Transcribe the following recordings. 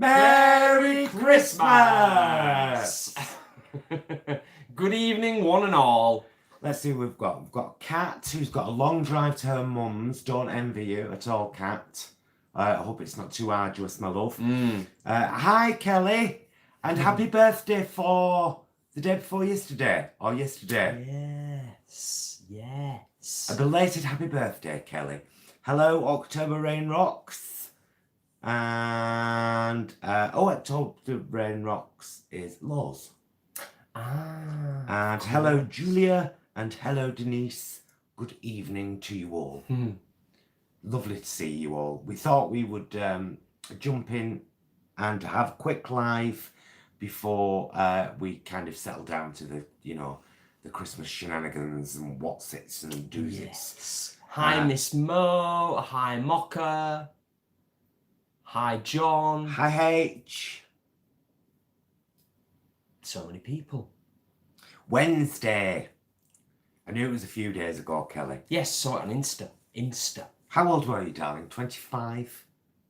Merry Christmas! Good evening, one and all. Let's see who we've got. We've got Kat, who's got a long drive to her mum's. Don't envy you at all, Kat. I hope it's not too arduous, my love. Hi, Kelly, and happy birthday for the day before yesterday, or yesterday. Yes. A belated happy birthday, Kelly. Hello, October Rain Rocks. And, October Rain Rocks is Laws. And hello, Julia, and hello, Denise. Good evening to you all. Lovely to see you all. We thought we would jump in and have a quick live before we kind of settle down to the, the Christmas shenanigans and what's-its and do's-its. Yes. Hi, Miss Mo. Hi, Mocha. Hi, John. Hi, H. So many people. Wednesday. I knew it was a few days ago, Kelly. Yes, saw it on Insta. How old were you, darling? 25?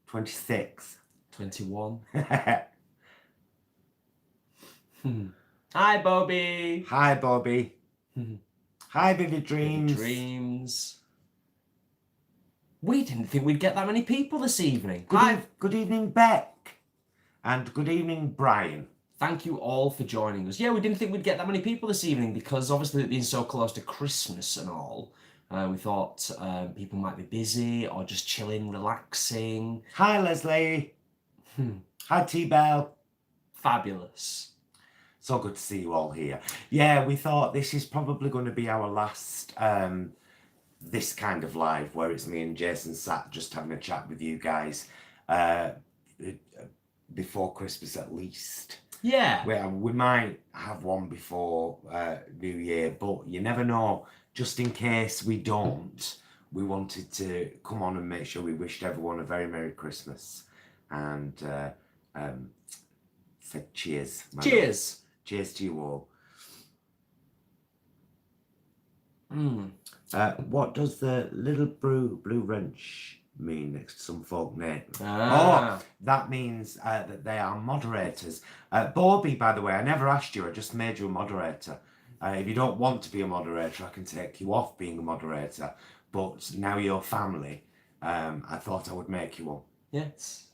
26? 21. Hi, Bobby. Hi, Bobby. Hi, Vivid Dreams. Dreams. We didn't think we'd get that many people this evening. Good evening, Beck. And good evening, Brian. Thank you all for joining us. Yeah, we didn't think we'd get that many people this evening because obviously it being so close to Christmas and all, we thought people might be busy or just chilling, relaxing. Hi, Leslie. Hi, T-Bell. Fabulous. So good to see you all here. Yeah, we thought this is probably going to be our last this kind of live where it's me and Jason sat just having a chat with you guys before Christmas at least. Yeah. We might have one before New Year, but you never know. Just in case we don't, we wanted to come on and make sure we wished everyone a very Merry Christmas and said cheers. Cheers. Cheers to you all. What does the little blue wrench mean next to some folk names? Oh, that means that they are moderators. Bobby, by the way, I never asked you, I just made you a moderator. If you don't want to be a moderator, I can take you off being a moderator. But now you're family, I thought I would make you one. Yes.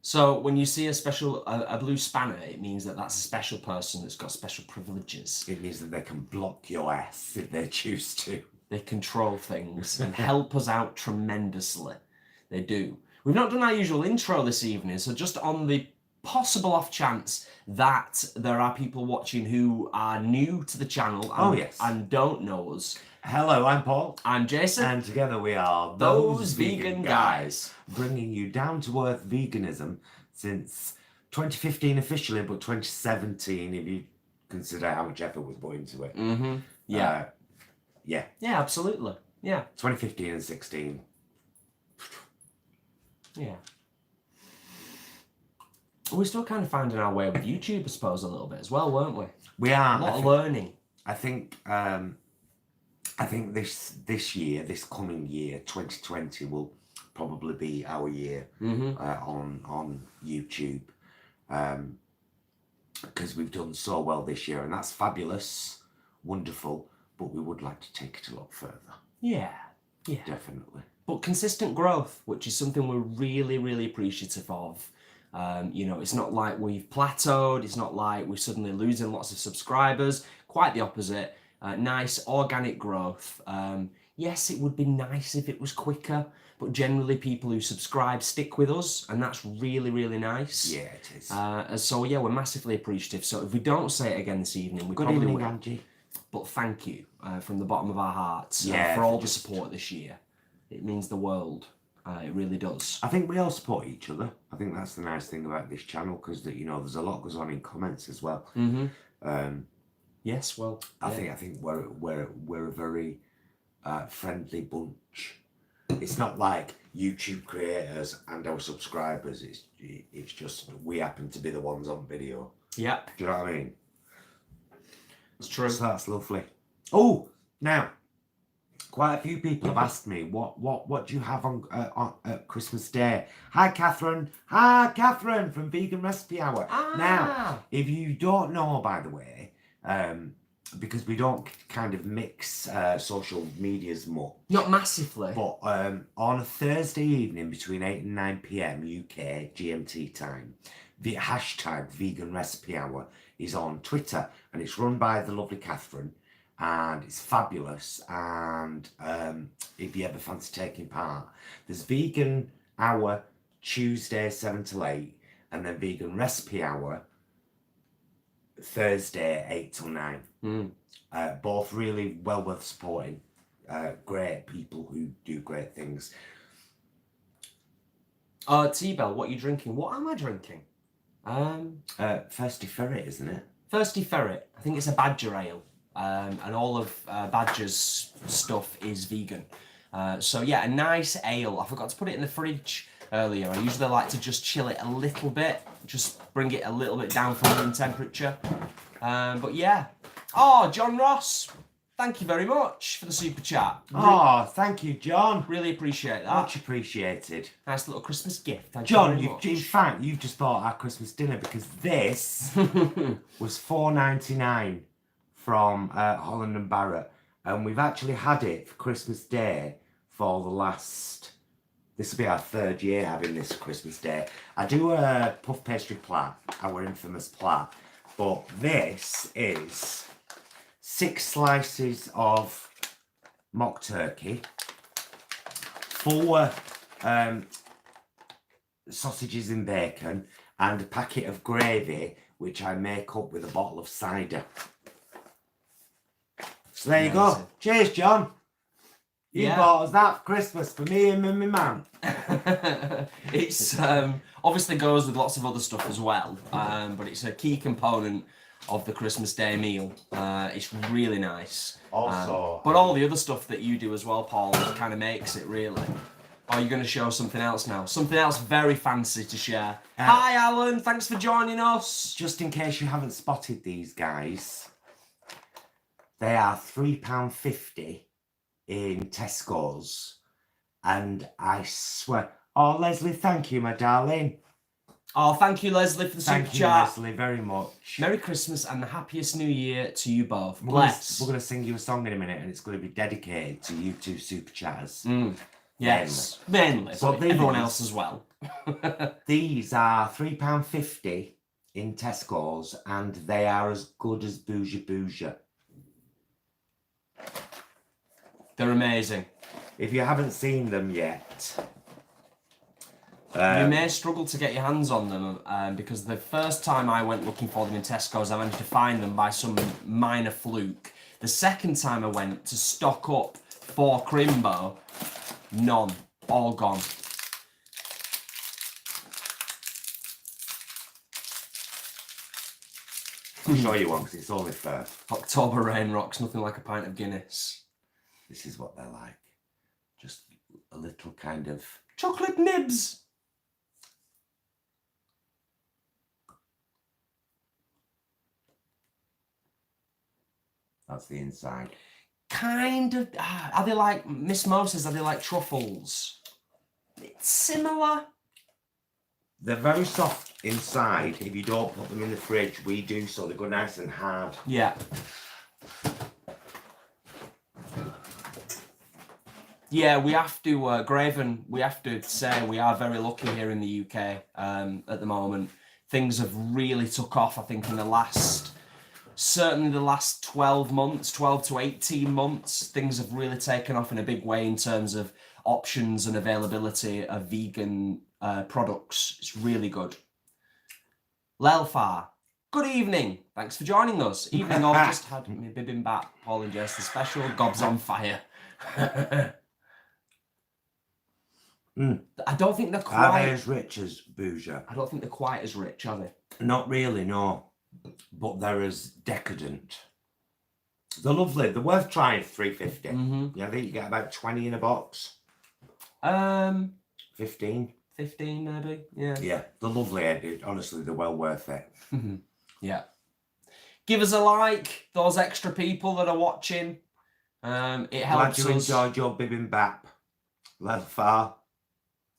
So when you see a blue spanner, it means that that's a special person that's got special privileges. It means that they can block your ass if they choose to. They control things and help us out tremendously. They do. We've not done our usual intro this evening, so just on the possible off chance that there are people watching who are new to the channel and don't know us. Hello, I'm Paul. I'm Jason. And together we are Those Vegan Guys. Bringing you down-to-earth veganism since 2015 officially, but 2017 if you consider how much effort was put into it. Yeah. Yeah, absolutely. Yeah. 2015 and 16. Yeah. We're still kind of finding our way with YouTube, I suppose, a little bit as well, weren't we? We are. A lot of learning. I think this year, this coming year, 2020, will probably be our year on YouTube, because we've done so well this year, and that's fabulous, wonderful. But we would like to take it a lot further. Yeah. Definitely. But consistent growth, which is something we're really, really appreciative of. It's not like we've plateaued. It's not like we're suddenly losing lots of subscribers. Quite the opposite. Nice organic growth. Yes, it would be nice if it was quicker, but generally people who subscribe stick with us, and that's really, really nice. Yeah, it is. So yeah, we're massively appreciative. So if we don't say it again this evening, we Good probably evening, will. Angie. But thank you from the bottom of our hearts for all the support this year. It means the world. It really does. I think we all support each other. I think that's the nice thing about this channel, because there's a lot goes on in comments as well. Yes, well, I think we're a very friendly bunch. It's not like YouTube creators and our subscribers. It's just we happen to be the ones on video. Yeah. Do you know what I mean? It's true. So that's lovely. Oh, now quite a few people have asked me what do you have on Christmas Day. Hi Catherine from Vegan Recipe Hour. Now, if you don't know, by the way, because we don't kind of mix social medias much. Not massively. But on a Thursday evening between 8 and 9 p.m. UK GMT time, the hashtag Vegan Recipe Hour is on Twitter, and it's run by the lovely Catherine, and it's fabulous. And if you ever fancy taking part, there's Vegan Hour Tuesday 7 till 8, and then Vegan Recipe Hour Thursday 8 till 9. Both really well worth supporting. Great people who do great things. T-Bell, what are you drinking? What am I drinking? Thirsty Ferret, isn't it? Thirsty Ferret. I think it's a Badger ale. And all of Badger's stuff is vegan. So yeah, a nice ale. I forgot to put it in the fridge earlier. I usually like to just chill it a little bit, just bring it a little bit down from room temperature. But yeah. Oh, John Ross, thank you very much for the super chat. Oh, thank you, John. Really appreciate that. Much appreciated. Nice little Christmas gift. Thank John, you very much. in fact, you've just bought our Christmas dinner, because this was $4.99 from Holland and Barrett, and we've actually had it for Christmas Day for the last. This will be our 3rd year having this Christmas Day. I do a puff pastry plat, our infamous plat, but this is 6 slices of mock turkey, 4 sausages and bacon, and a packet of gravy, which I make up with a bottle of cider. So there you go. Cheers, John. You bought us that for Christmas for me and my man. It's obviously goes with lots of other stuff as well, but it's a key component of the Christmas Day meal. It's really nice. Also, but all the other stuff that you do as well, Paul, kind of makes it really. Oh, you're going to show something else now. Something else very fancy to share. Hi, Alan. Thanks for joining us. Just in case you haven't spotted these guys, they are £3.50 in Tesco's. And I swear... Oh, Leslie, thank you, my darling. Oh, thank you, Leslie, for the super chat. Thank you, Leslie, very much. Merry Christmas and the happiest New Year to you both. We're going to sing you a song in a minute, and it's going to be dedicated to you two super chatters. Yes, mainly. But everyone else as well. These are £3.50 in Tesco's, and they are as good as Bougie. They're amazing. If you haven't seen them yet... you may struggle to get your hands on them because the first time I went looking for them in Tesco's, I managed to find them by some minor fluke. The second time I went to stock up for Crimbo, none. All gone. I'll show you one because it's only fair. October rain rocks, nothing like a pint of Guinness. This is what they're like. Just a little kind of... Chocolate nibs! That's the inside. Kind of. Are they like, Miss Mo says, are they like truffles? It's similar. They're very soft inside. If you don't put them in the fridge, we do, so they go nice and hard. Yeah. Yeah, we have to, Graven, we have to say we are very lucky here in the UK at the moment. Things have really took off, I think, in the last, certainly the last 12 months, 12 to 18 months. Things have really taken off in a big way in terms of options and availability of vegan products. It's really good. Lelfar, good evening. Thanks for joining us. Evening, I've just had my bibimbap, Paul and Jess, the special Gobs on Fire. I don't think they're quite... Are they as rich as Bougie? I don't think they're quite as rich, are they? Not really, no. But they're as decadent. They're lovely. They're worth trying for $3.50. Yeah, I think you get about 20 in a box. 15. 15 maybe, yeah. Yeah, they're lovely. Honestly, they're well worth it. Yeah. Give us a like, those extra people that are watching. It Glad helps you us. enjoyed your bibimbap. Leather.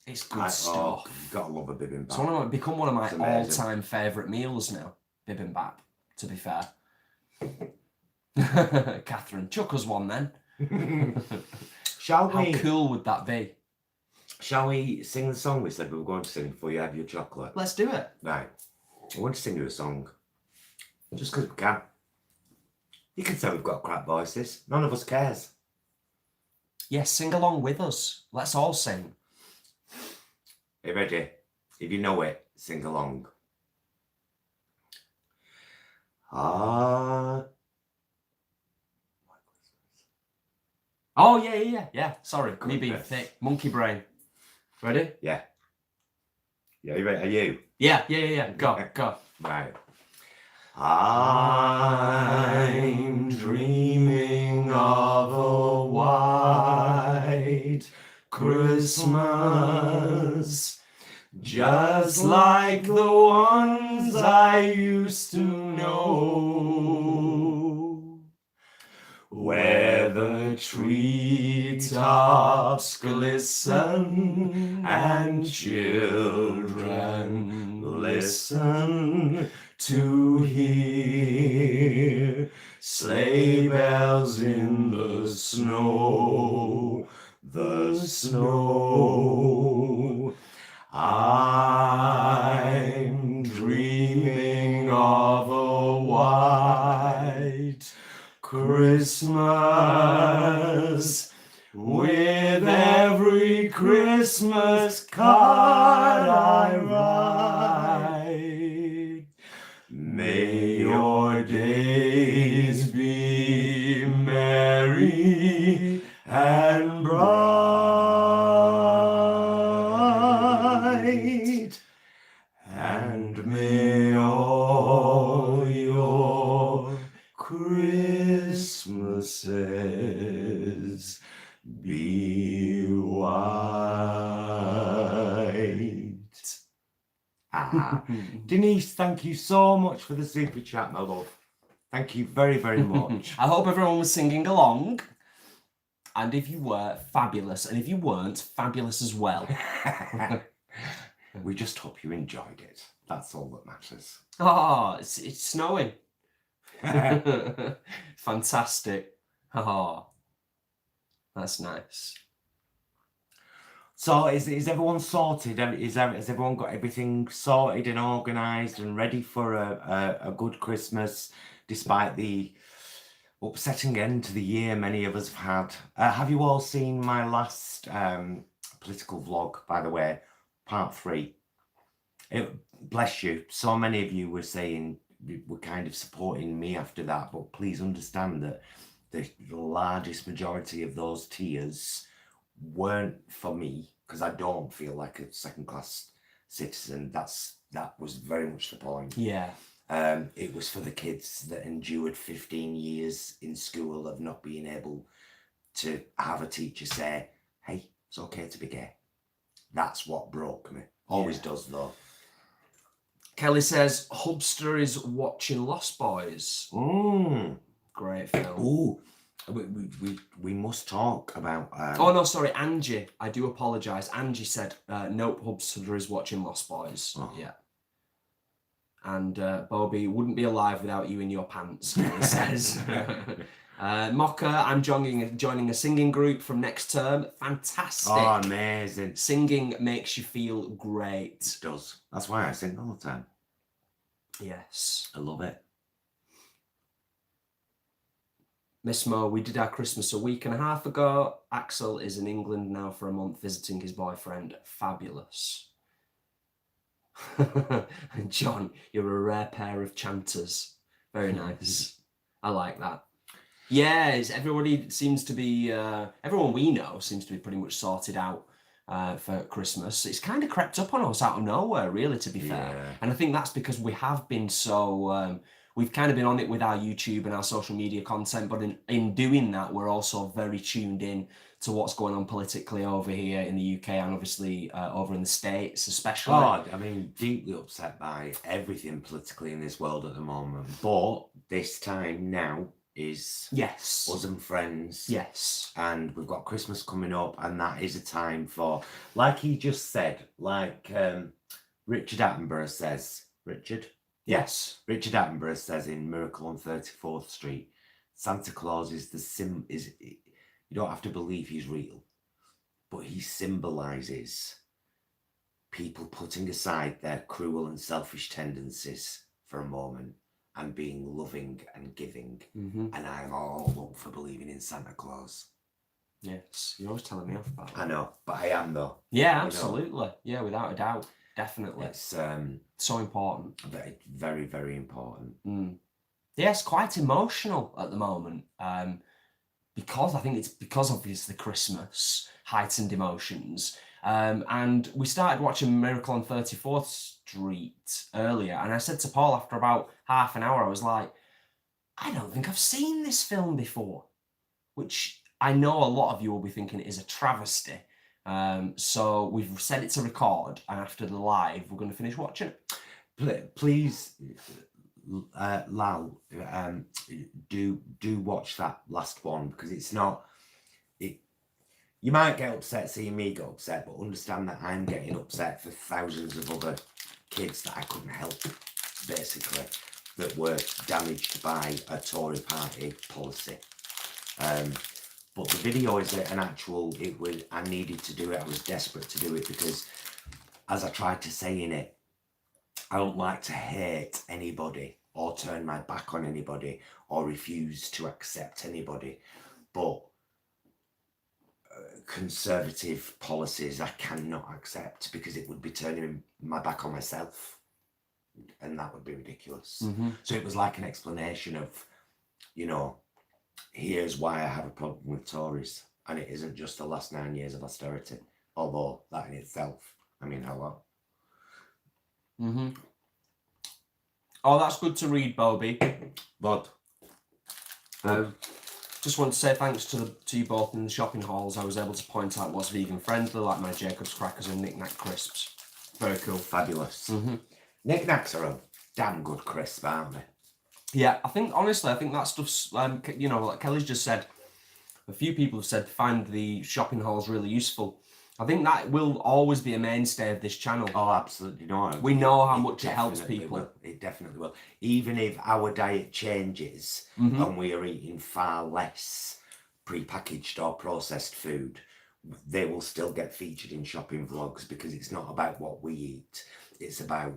It's good stuff. You gotta love a bibimbap. It's become one of my It's amazing. all-time favourite meals now. Bibimbap, to be fair. Catherine, chuck us one then. Shall How we? cool would that be? Shall we sing the song we said we were going to sing before you have your chocolate? Let's do it. Right. I want to sing you a song. Just because we can. You can say we've got crap voices. None of us cares. Yes, sing along with us. Let's all sing. Are you ready? If you know it, sing along. Ah. Oh, yeah. Sorry, me being Goodness. thick. Monkey brain. Ready? Yeah. Yeah, you ready? Are you? Yeah. Go. Right. I'm dreaming of a white Christmas, just like the ones I used to know, where the treetops glisten and children listen to hear sleigh bells in the snow, I'm dreaming of a white Christmas, with every Christmas card I write. May your days be merry and bright, and may all your Christmases be white. Denise, thank you so much for the super chat, my love. Thank you very, very much. I hope everyone was singing along. And if you were, fabulous. And if you weren't, fabulous as well. We just hope you enjoyed it. That's all that matters. Oh, it's snowing. Fantastic. Oh, that's nice. So is everyone sorted? Has everyone got everything sorted and organised and ready for a good Christmas, despite the upsetting end to the year many of us have had? Have you all seen my last political vlog, by the way, part 3? Bless you. So many of you were saying, were kind of supporting me after that, but please understand that the largest majority of those tears weren't for me, because I don't feel like a second-class citizen. That was very much the point. Yeah. It was for the kids that endured 15 years in school of not being able to have a teacher say, hey, it's okay to be gay. That's what broke me. Always does, though. Kelly says, Hubster is watching Lost Boys. Great film. Ooh. We must talk about... oh, no, sorry, Angie. I do apologise. Angie said, nope, Hubster is watching Lost Boys. Oh. Yeah. And Bobby wouldn't be alive without you in your pants, Kelly says. Mocha, I'm joining a singing group from next term. Fantastic. Oh, amazing. Singing makes you feel great. It does. That's why I sing all the time. Yes. I love it. Miss Mo, we did our Christmas a week and a half ago. Axel is in England now for a month visiting his boyfriend. Fabulous. John, you're a rare pair of chanters. Very nice. I like that. Yeah, everybody seems to be, everyone we know seems to be pretty much sorted out for Christmas. It's kind of crept up on us out of nowhere, really, to be fair. And I think that's because we have been so, we've kind of been on it with our YouTube and our social media content, but in doing that, we're also very tuned in to what's going on politically over here in the UK and obviously over in the States, especially. Oh, I mean, deeply upset by everything politically in this world at the moment. But this time now, is Yes. us and friends. Yes. And we've got Christmas coming up, and that is a time for, like he just said, like Richard Attenborough says. Richard? Yes. Richard Attenborough says in Miracle on 34th Street, Santa Claus is you don't have to believe he's real, but he symbolises people putting aside their cruel and selfish tendencies for a moment and being loving and giving. And I'm all up for believing in Santa Claus. Yes, you're always telling me off about that. I know, but I am though. Yeah, absolutely. Yeah, without a doubt. Definitely. It's so important. Very, very important. Yes, quite emotional at the moment. Because I think it's because obviously Christmas, heightened emotions. And we started watching Miracle on 34th Street earlier, and I said to Paul after about half an hour, I was like, I don't think I've seen this film before, which I know a lot of you will be thinking is a travesty. So we've set it to record, and after the live, we're going to finish watching it. Please, Lal, do watch that last one, because it's not. You might get upset seeing me get upset, but understand that I'm getting upset for thousands of other kids that I couldn't help, basically, that were damaged by a Tory party policy. But the video is an actual. I needed to do it. I was desperate to do it because, as I tried to say in it, I don't like to hate anybody or turn my back on anybody or refuse to accept anybody, but conservative policies I cannot accept because it would be turning my back on myself, and that would be ridiculous. So it was like an explanation of, here's why I have a problem with Tories, and it isn't just the last 9 years of austerity, although that in itself, I mean, hello. Oh, that's good to read, Bobby. But just want to say thanks to you both in the shopping halls. I was able to point out what's vegan friendly, like my Jacob's crackers and Knick Knack crisps. Very cool. Fabulous. Knick Knacks are a damn good crisp, aren't they? Yeah, honestly, I think that stuff's, like Kelly's just said, a few people have said find the shopping halls really useful. I think that will always be a mainstay of this channel. Oh, absolutely. We know how much it helps people. It definitely will. Even if our diet changes and we are eating far less pre-packaged or processed food, they will still get featured in shopping vlogs, because it's not about what we eat. It's about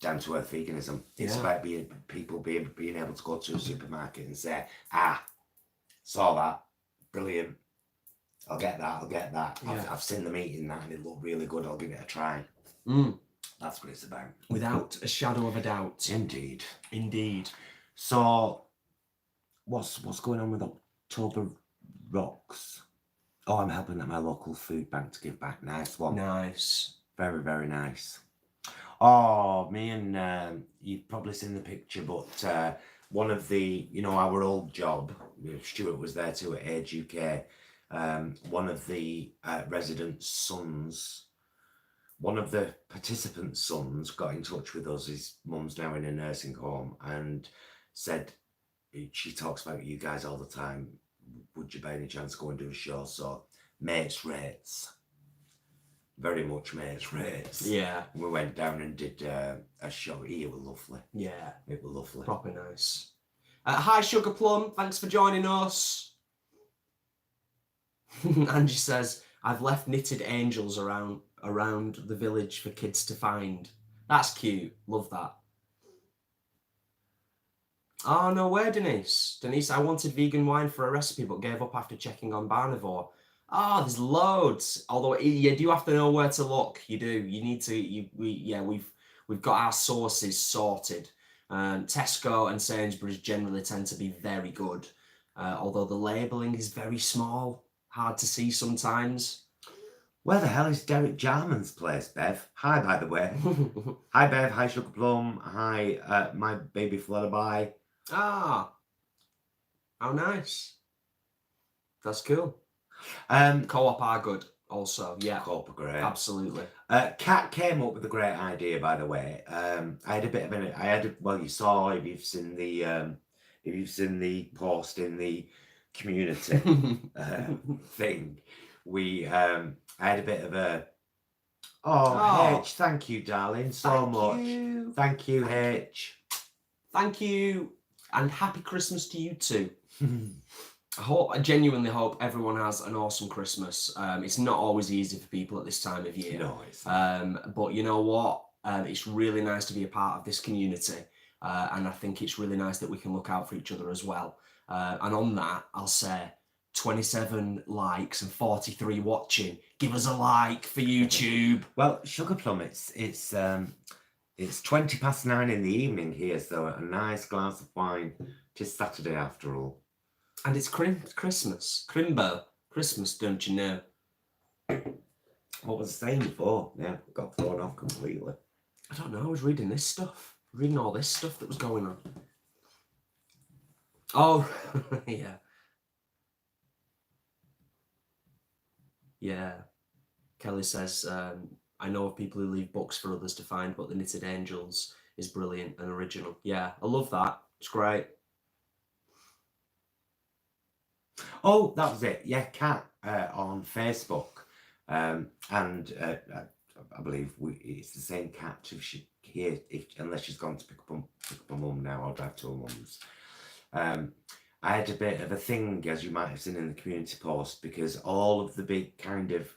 down-to-earth veganism. It's about people being able to go to a supermarket and say, saw that, brilliant. I'll get that. Yeah. I've seen them eating that and it looked really good. I'll give it a try. That's what it's about. Without a shadow of a doubt. Indeed. So, what's going on with October Rocks? Oh, I'm helping at my local food bank to give back. Nice one. Nice. Very, very nice. Oh, me and you've probably seen the picture, but one of the, our old job, Stuart was there too at Age UK. One of the residents' sons, one of the participants' sons got in touch with us. His mum's now in a nursing home, and said, she talks about you guys all the time. Would you by any chance go and do a show? So, mates rates. Very much mates rates. Yeah. We went down and did a show. It was lovely. Yeah. It was lovely. Proper nice. Hi, Sugar Plum. Thanks for joining us. Angie says, I've left knitted angels around the village for kids to find. That's cute. Love that. Oh, no way, Denise. Denise, I wanted vegan wine for a recipe, but gave up after checking on Barnivore. Oh, there's loads. Although you do have to know where to look. You do. You need to. We've got our sources sorted. Tesco and Sainsbury's generally tend to be very good, although the labelling is very small, hard to see sometimes. Where the hell is Derek Jarman's place, Bev? Hi, by the way. Hi, Bev. Hi, Sugar Plum. Hi, my baby Flutterby. Ah, how nice. That's cool. Co-op are good also, yeah. Co-op are great. Absolutely. Kat came up with a great idea, by the way. I had a bit of you saw, if you've seen the if you've seen the post in the community thing, I had a bit of a, H, thank you, darling, so much. Thank you, H. Thank you, and happy Christmas to you too. I genuinely hope everyone has an awesome Christmas. It's not always easy for people at this time of year. No, it's not. But you know what? It's really nice to be a part of this community. And I think it's really nice that we can look out for each other as well. And on that, I'll say 27 likes and 43 watching. Give us a like for YouTube. Well, Sugar Plum, it's 9:20 in the evening here, so a nice glass of wine. It's Saturday after all. And it's Christmas. Crimbo. Christmas, don't you know? What was I saying before? Yeah, got thrown off completely. I don't know, I was reading this stuff. Reading all this stuff that was going on. Oh, yeah. Yeah. Kelly says, I know of people who leave books for others to find, but The Knitted Angels is brilliant and original. Yeah, I love that. It's great. Oh, that was it. Yeah, Kat on Facebook. And I believe it's the same Kat unless she's gone to pick up her mum now or drive to her mum's. I had a bit of a thing, as you might have seen in the community post, because all of the big kind of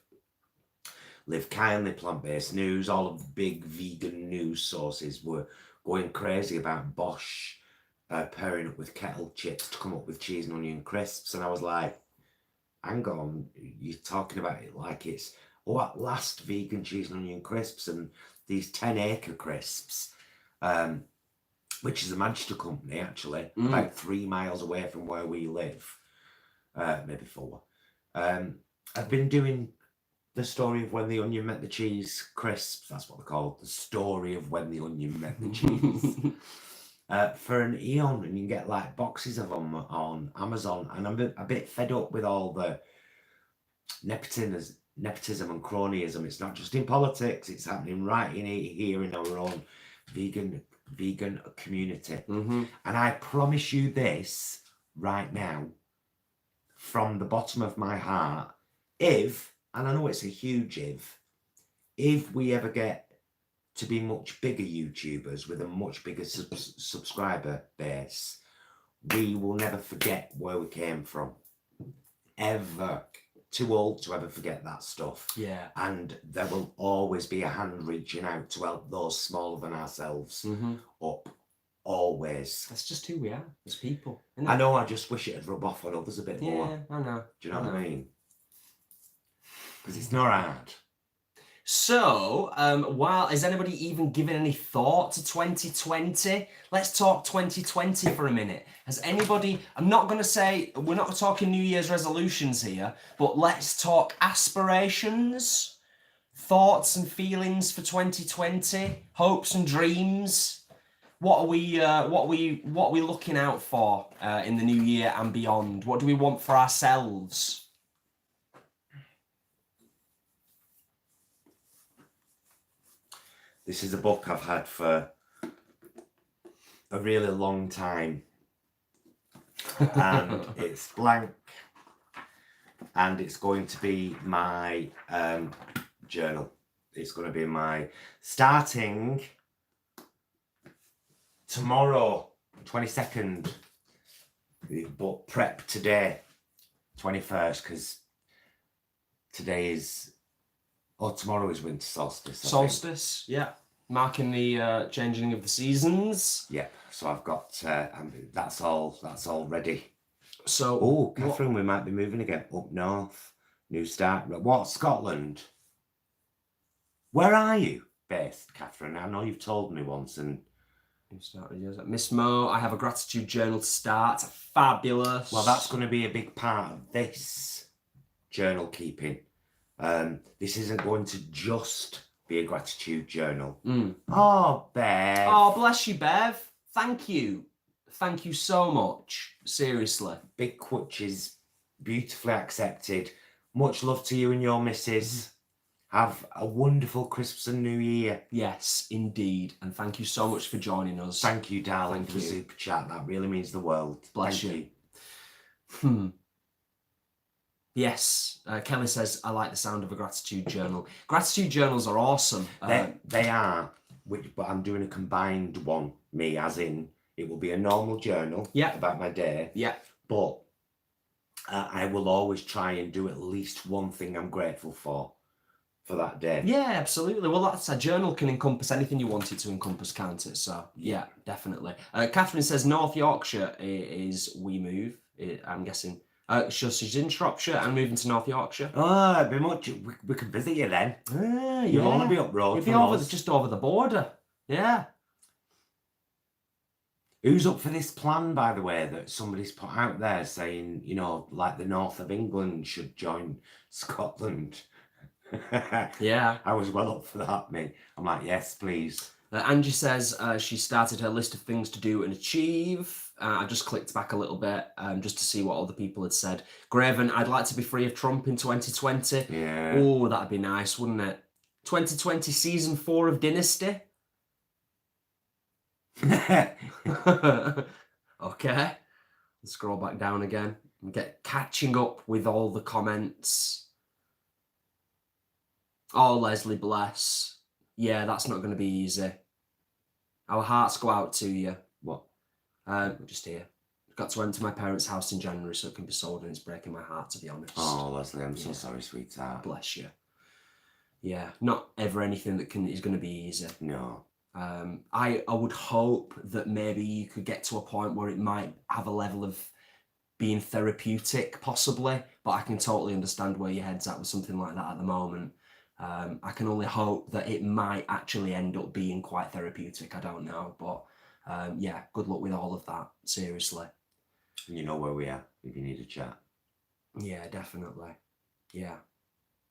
Live Kindly plant-based news, all of the big vegan news sources were going crazy about Bosch pairing up with Kettle Chips to come up with cheese and onion crisps, and I was like, hang on, you're talking about it like it's at last vegan cheese and onion crisps and these 10-acre crisps, which is a Manchester company actually, about 3 miles away from where we live, maybe 4. I've been doing the story of when the onion met the cheese crisps, that's what they're called, the story of when the onion met the cheese, for an eon, and you can get like boxes of them on Amazon, and I'm a bit fed up with all the nepotism and cronyism. It's not just in politics, it's happening right in here in our own vegan community. And I promise you this right now, from the bottom of my heart, if, and I know it's a huge if we ever get to be much bigger YouTubers with a much bigger subscriber base, we will never forget where we came from. Ever. Too old to ever forget that stuff. Yeah. And there will always be a hand reaching out to help those smaller than ourselves up. Always. That's just who we are as people. I know, I just wish it'd rub off on others a bit more. Yeah, I know. Do you know what I mean? Because it's not hard. So, has anybody even given any thought to 2020? Let's talk 2020 for a minute. Has anybody, I'm not going to say, we're not talking New Year's resolutions here, but let's talk aspirations, thoughts and feelings for 2020, hopes and dreams. What are we looking out for in the new year and beyond? What do we want for ourselves? This is a book I've had for a really long time, and it's blank, and it's going to be my journal. It's going to be my starting tomorrow, 22nd, but prep today, 21st, because today is, tomorrow is winter solstice. Solstice, yeah. Marking the changing of the seasons. Yep. So I've got that's all ready. So Catherine, we might be moving again up north. New start. What, Scotland? Where are you based, Catherine? I know you've told me once. And new start videos. Miss Mo, I have a gratitude journal to start. Fabulous. Well, that's going to be a big part of this journal keeping. This isn't going to just be a gratitude journal. Oh, Bev. Oh, bless you, Bev. Thank you. Thank you so much. Seriously. Big Quitches, beautifully accepted. Much love to you and your missus. Have a wonderful Christmas and New Year. Yes, indeed. And thank you so much for joining us. Thank you, darling, Thank for the you. super chat. That really means the world. Bless Thank you. Yes, Kelly says, I like the sound of a gratitude journal. Gratitude journals are awesome. They are, but I'm doing a combined one, me, as in, it will be a normal journal about my day. Yeah. But I will always try and do at least one thing I'm grateful for that day. Yeah, absolutely. Well, that's a journal can encompass anything you want it to encompass, can't it? So, yeah, definitely. Catherine says North Yorkshire is we move. I'm guessing. She's in Shropshire and moving to North Yorkshire. Oh, it'd be much. We could visit you then. You'll only be up road. You'd be just over the border. Yeah. Who's up for this plan, by the way, that somebody's put out there saying, you know, like the north of England should join Scotland? Yeah. I was well up for that, mate. I'm like, yes, please. Angie says she started her list of things to do and achieve. I just clicked back a little bit just to see what other people had said. Graven, I'd like to be free of Trump in 2020. Yeah. Oh, that'd be nice, wouldn't it? 2020 season 4 of Dynasty. Okay. Let's scroll back down again and catching up with all the comments. Oh, Leslie, bless. Yeah, that's not going to be easy. Our hearts go out to you. What? Just here. Got to enter my parents' house in January so it can be sold, and it's breaking my heart, to be honest. Oh, Leslie, I'm so sorry, sweetheart. Bless you. Yeah, not ever anything that is going to be easy. No. I would hope that maybe you could get to a point where it might have a level of being therapeutic, possibly, but I can totally understand where your head's at with something like that at the moment. I can only hope that it might actually end up being quite therapeutic. I don't know, but yeah, good luck with all of that, seriously. You know where we are if you need a chat. Yeah, definitely. Yeah.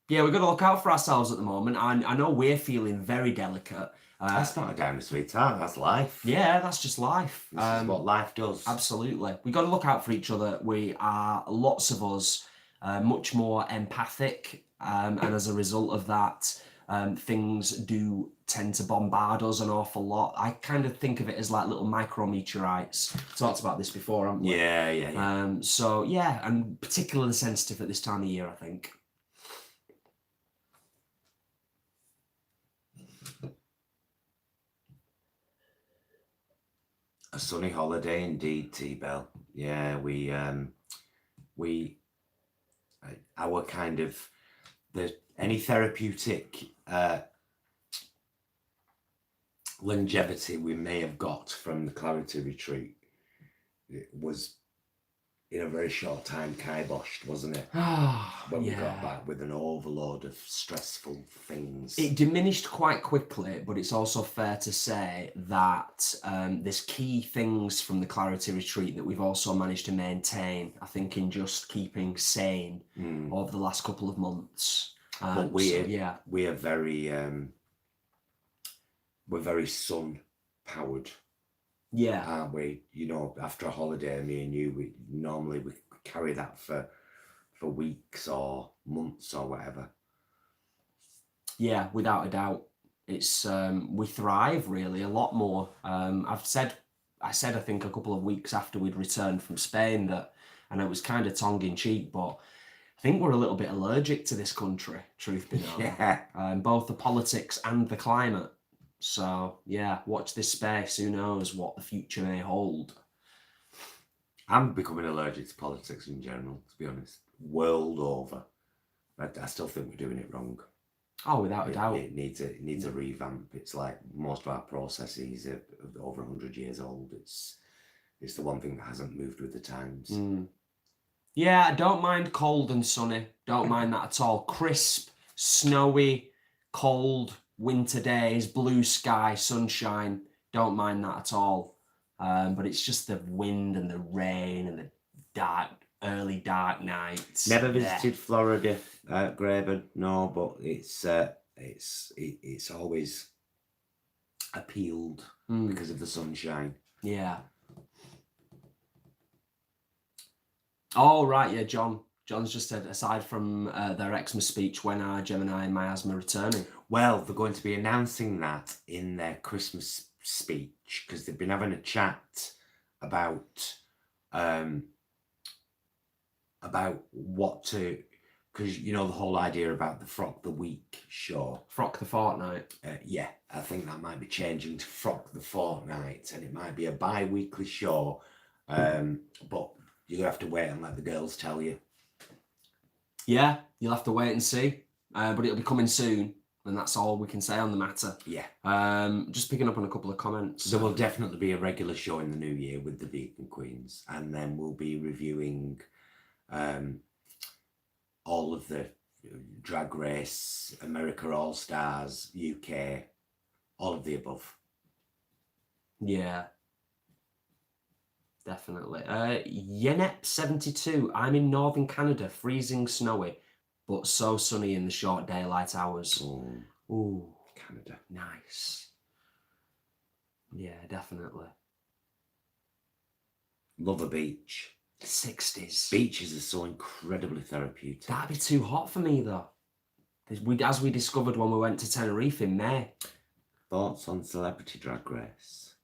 Yeah, we've got to look out for ourselves at the moment. I know we're feeling very delicate. That's not a downer, sweetheart. That's life. Yeah, that's just life. This is what life does. Absolutely. We've got to look out for each other. We are, lots of us, much more empathic. And as a result of that, things do tend to bombard us an awful lot. I kind of think of it as like little micrometeorites. Talked about this before, haven't we? Yeah. So, yeah, and particularly sensitive at this time of year, I think. A sunny holiday indeed, T-Bell. Yeah, our kind of any therapeutic longevity we may have got from the Clarity Retreat, it was in a very short time kiboshed, wasn't it? When we got back with an overload of stressful things. It diminished quite quickly, but it's also fair to say that there's key things from the Clarity Retreat that we've also managed to maintain, I think, in just keeping sane over the last couple of months. But we are very we're very sun powered. Yeah. Aren't we? You know, after a holiday, me and you, we carry that for weeks or months or whatever. Yeah, without a doubt. It's we thrive really a lot more. I said I think a couple of weeks after we'd returned from Spain that, and it was kind of tongue in cheek, but I think we're a little bit allergic to this country, truth be known. Yeah. Both the politics and the climate. So, yeah, watch this space. Who knows what the future may hold. I'm becoming allergic to politics in general, to be honest. World over. I still think we're doing it wrong. Oh, without a doubt. It needs a revamp. It's like most of our processes are over 100 years old. It's the one thing that hasn't moved with the times. Yeah, I don't mind cold and sunny. Don't mind that at all. Crisp, snowy, cold winter days, blue sky, sunshine. Don't mind that at all. But it's just the wind and the rain and the early dark nights. Never visited Florida, Graven. No, but it's always appealed because of the sunshine. Yeah. Oh, right, yeah, John John's just said, aside from their Xmas speech, when are Gemini and Miasma returning? Well, they're going to be announcing that in their Christmas speech because they've been having a chat about what to, because you know the whole idea about the Frock the Week show. Frock the Fortnight. Yeah, I think that might be changing to Frock the Fortnight, and it might be a bi-weekly show. But you'll have to wait and let the girls tell you. Yeah, you'll have to wait and see. But it'll be coming soon, and that's all we can say on the matter. Yeah. Just picking up on a couple of comments. There will definitely be a regular show in the new year with the Vegan Queens, and then we'll be reviewing all of the Drag Race, America All Stars, UK, all of the above. Yeah. Definitely. Yenep72. I'm in northern Canada, freezing snowy, but so sunny in the short daylight hours. Ooh, Canada. Nice. Yeah, definitely. Love a beach. 60s. Beaches are so incredibly therapeutic. That'd be too hot for me, though. As we discovered when we went to Tenerife in May. Thoughts on Celebrity Drag Race?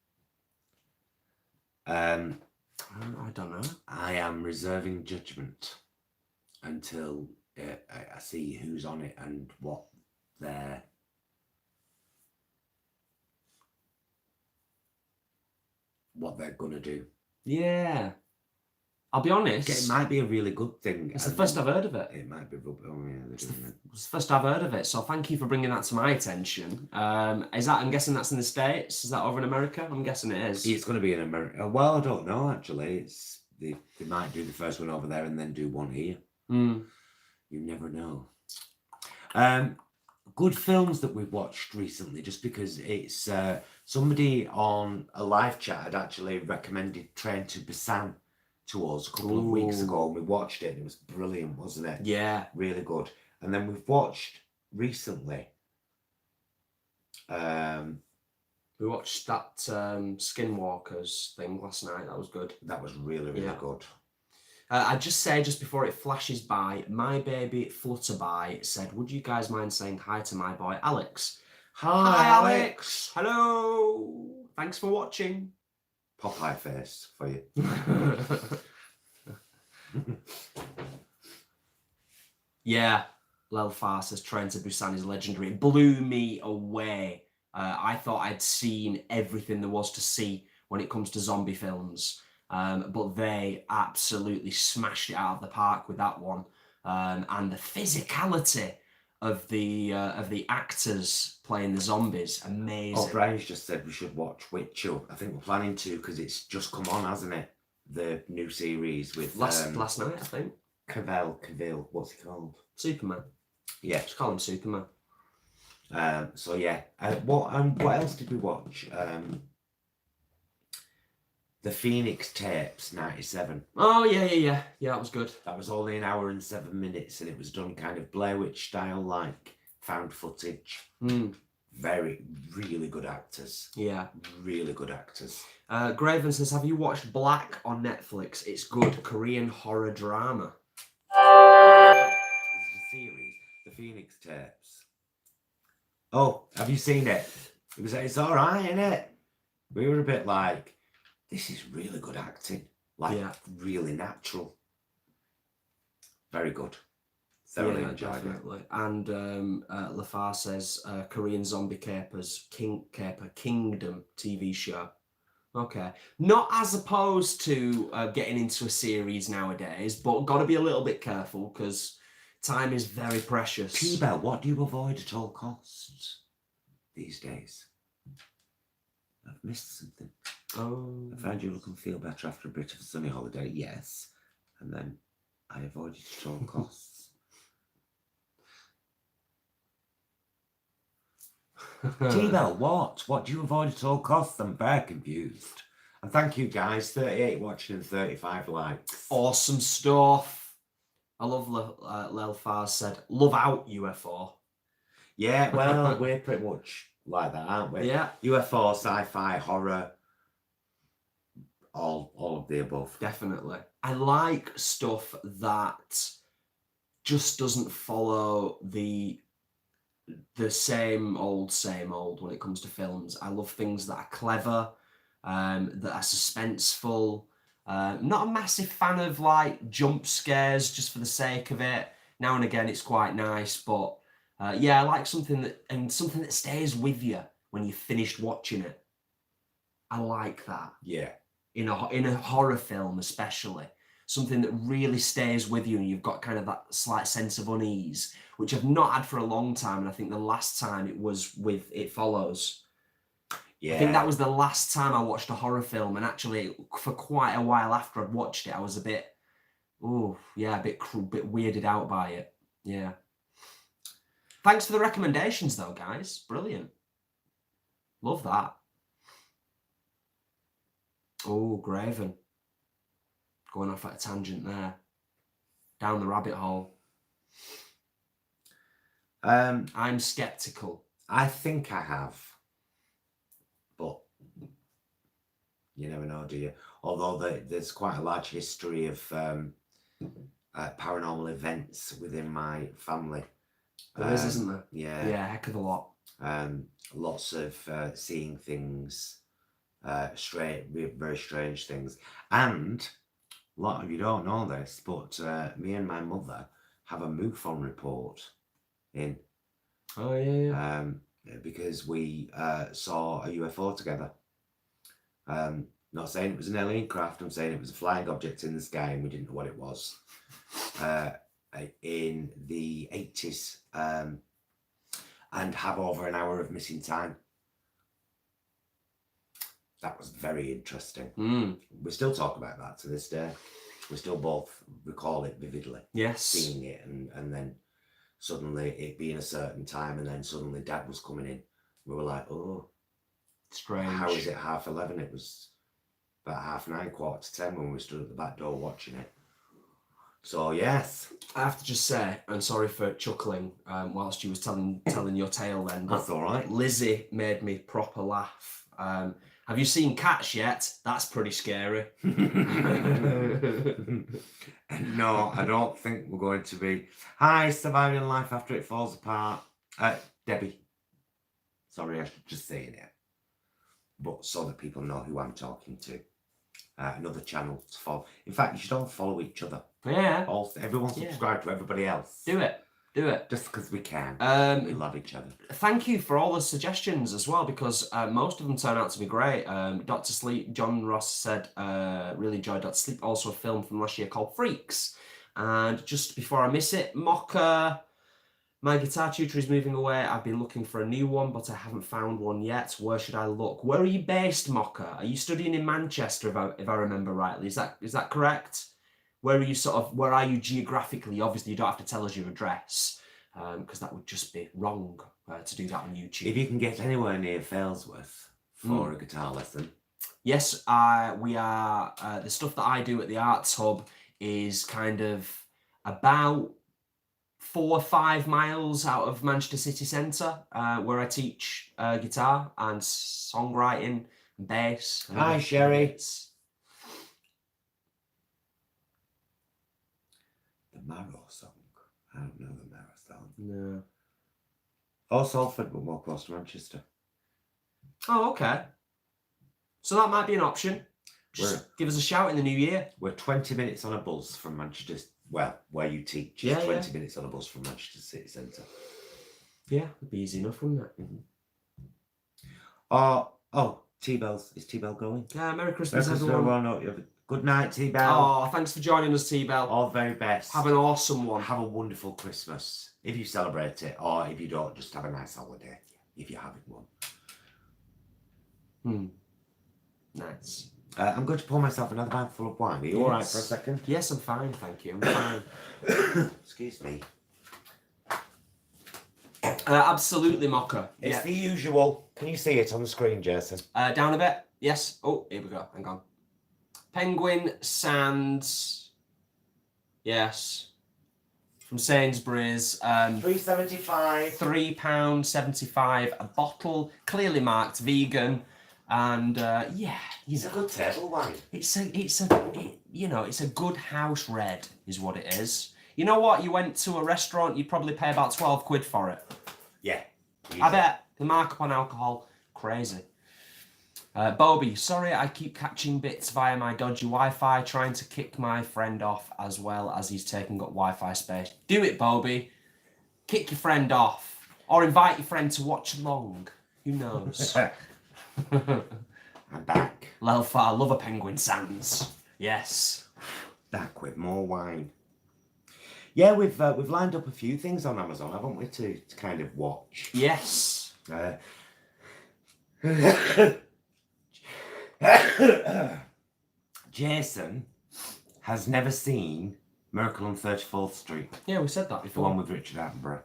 I don't know. I am reserving judgment until I see who's on it and what they're gonna do. Yeah. I'll be honest. It might be a really good thing. It's the first I've heard of it. It might be rubbish. Oh yeah, they're doing it. It's the first I've heard of it, so thank you for bringing that to my attention. Is that? I'm guessing that's in the States. Is that over in America? I'm guessing it is. It's going to be in America. Well, I don't know actually. They might do the first one over there and then do one here. You never know. Good films that we've watched recently, just because it's somebody on a live chat had actually recommended Train to Busan to us a couple of weeks ago, and we watched it and it was brilliant, wasn't it? Yeah. Really good. And then we've watched recently we watched that Skinwalkers thing last night. That was good. That was really good. I'd just say, just before it flashes by, my baby Flutterby said, would you guys mind saying hi to my boy Alex? Hi Alex. Hello. Thanks for watching. Popeye face for you. Yeah, Lelfar says Train to Busan is legendary. It blew me away. I thought I'd seen everything there was to see when it comes to zombie films, but they absolutely smashed it out of the park with that one. And the physicality of the actors playing the zombies, amazing. Oh, Brian's just said we should watch Witcher. I think we're planning to, because it's just come on, hasn't it? The new series with last night, I think. Cavill, what's he called? Superman. Yeah, just call him Superman. So yeah, what else did we watch? The Phoenix Tapes '97. Oh yeah, that was good. That was only 1 hour and 7 minutes, and it was done kind of Blair Witch style, like found footage. Really good actors. Yeah, really good actors. Graven says, have you watched Black on Netflix? It's good Korean horror drama. It's a series, The Phoenix Tapes. Oh, have you seen it? It's all right, isn't it? We were a bit like, this is really good acting. Like, really natural. Very good. Thoroughly enjoyed definitely. It. And Lafar says, Korean Zombie Capers, Kingdom TV show. Okay. Not as opposed to getting into a series nowadays, but got to be a little bit careful because time is very precious. T-Bell, what do you avoid at all costs these days? I've missed something. Oh. I found you look and feel better after a bit of a sunny holiday, yes. And then I avoided it at all costs. T-Bell, what? What do you avoid at all costs? I'm very confused. And thank you guys, 38 watching and 35 likes. Awesome stuff. I love Lelfar said, love out UFO. Yeah, well, we're pretty much like that, aren't we? Yeah. UFO, sci-fi, horror, all of the above. Definitely. I like stuff that just doesn't follow the same old when it comes to films. I love things that are clever, that are suspenseful. Not a massive fan of like jump scares just for the sake of it. Now and again it's quite nice, but yeah, I like something that stays with you when you've finished watching it. I like that. Yeah. In a horror film especially. Something that really stays with you and you've got kind of that slight sense of unease, which I've not had for a long time, and I think the last time it was with It Follows. Yeah. I think that was the last time I watched a horror film, and actually for quite a while after I'd watched it, I was a bit weirded out by it. Yeah. Thanks for the recommendations though, guys. Brilliant. Love that. Oh, Graven. Going off at a tangent there. Down the rabbit hole. I'm skeptical. I think I have. But you never know, do you? Although there's quite a large history of paranormal events within my family. There is, isn't there? Yeah. Yeah, heck of a lot. Lots of seeing things, very strange things. And a lot of you don't know this, but me and my mother have a MUFON report in. Oh, yeah. Because we saw a UFO together. Not saying it was an alien craft, I'm saying it was a flying object in the sky and we didn't know what it was. In the 80s. And have over an hour of missing time. That was very interesting. We still talk about that to this day. We still both recall it vividly. Yes. Seeing it and then suddenly it being a certain time and then suddenly Dad was coming in. We were like, oh. Strange. How is it 11:30? It was about 9:30, 9:45 when we stood at the back door watching it. So, yes. I have to just say, I'm sorry for chuckling whilst you was telling your tale then. That's all right. Lizzie made me proper laugh. Have you seen Cats yet? That's pretty scary. No, I don't think we're going to be. Hi, surviving life after it falls apart. Debbie. Sorry, I should just say it. But so that people know who I'm talking to. Another channel to follow. In fact, you should all follow each other. Yeah. Everyone subscribe to everybody else. Do it. Just because we can. We love each other. Thank you for all the suggestions as well, because most of them turn out to be great. Dr. Sleep, John Ross said, really enjoyed Dr. Sleep. Also a film from last year called Freaks. And just before I miss it, Mocha, my guitar tutor is moving away. I've been looking for a new one, but I haven't found one yet. Where should I look? Where are you based, Mocha? Are you studying in Manchester, if I remember rightly? Is that correct? Where are you geographically? Obviously, you don't have to tell us your address, because that would just be wrong to do that on YouTube. If you can get anywhere near Failsworth for a guitar lesson. Yes, we are. The stuff that I do at the Arts Hub is kind of about 4 or 5 miles out of Manchester city centre, where I teach guitar and songwriting and bass. Hi, Sherry. The Marrow song. I don't know the Marrow song. No. Or Salford, but more close to Manchester. Oh, okay. So that might be an option. Just give us a shout in the new year. We're 20 minutes on a bus from Manchester. Well, where you teach. 20 minutes on a bus from Manchester city centre. Yeah, it'd be easy enough, wouldn't it? Oh, T-Bells. Is T-Bell going? Yeah, Merry Christmas, everyone. Well, no, good night, T-Bell. Oh, thanks for joining us, T-Bell. All the very best. Have an awesome one. Have a wonderful Christmas. If you celebrate it, or if you don't, just have a nice holiday. If you're having one. Nice. I'm going to pour myself another mouthful of wine. Are you all right for a second? Yes, I'm fine, thank you. I'm fine. Excuse me. Absolutely, Mocha. It's the usual. Can you see it on the screen, Jason? Down a bit. Yes. Oh, here we go. Hang on. Penguin Sands. Yes. From Sainsbury's. £3.75. £3.75 a bottle. Clearly marked vegan. And yeah, it's a good table wine. It's a good house red, is what it is. You know what? You went to a restaurant, you'd probably pay about 12 quid for it. Yeah. Easy. I bet. The markup on alcohol, crazy. Bobby, sorry I keep catching bits via my dodgy Wi-Fi, trying to kick my friend off as well as he's taking up Wi-Fi space. Do it, Bobby. Kick your friend off. Or invite your friend to watch along. Who knows? I'm back. Lelfar, love a penguin sands. Yes. Back with more wine. Yeah, we've lined up a few things on Amazon, haven't we, to kind of watch. Yes. Jason has never seen Miracle on 34th Street. Yeah, we said that The before. one with Richard Attenborough.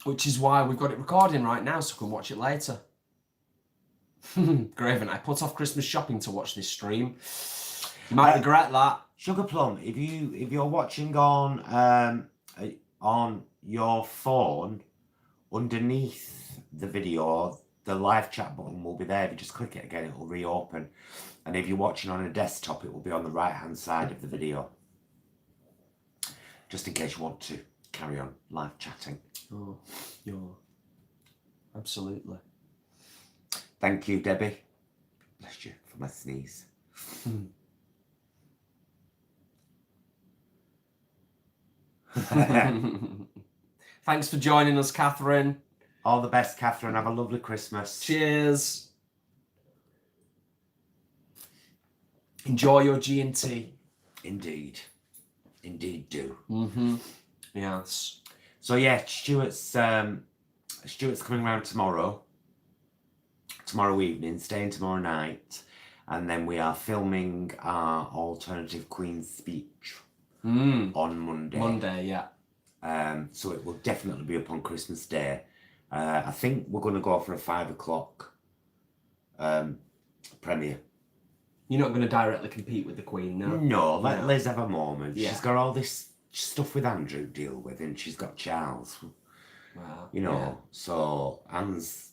Which is why we've got it recording right now, so we can watch it later. Graven, I put off Christmas shopping to watch this stream. You might regret that. Sugar Plum, if you're watching on your phone, underneath the video, the live chat button will be there. If you just click it again, it will reopen. And if you're watching on a desktop, it will be on the right-hand side of the video. Just in case you want to carry on live chatting. Oh, you're... Absolutely. Thank you, Debbie. Bless you for my sneeze. Thanks for joining us, Catherine. All the best, Catherine. Have a lovely Christmas. Cheers. Enjoy your G&T. Indeed. Indeed do. Mm-hmm. Yes. So yeah, Stuart's coming round tomorrow evening, staying tomorrow night, and then we are filming our alternative Queen's speech on Monday. Monday, yeah. So it will definitely be up on Christmas Day. I think we're going to go for a 5 o'clock premiere. You're not going to directly compete with the Queen, no? No, let Liz have a moment. Yeah. She's got all this stuff with Andrew to deal with, and she's got Charles. Wow. You know, so Anne's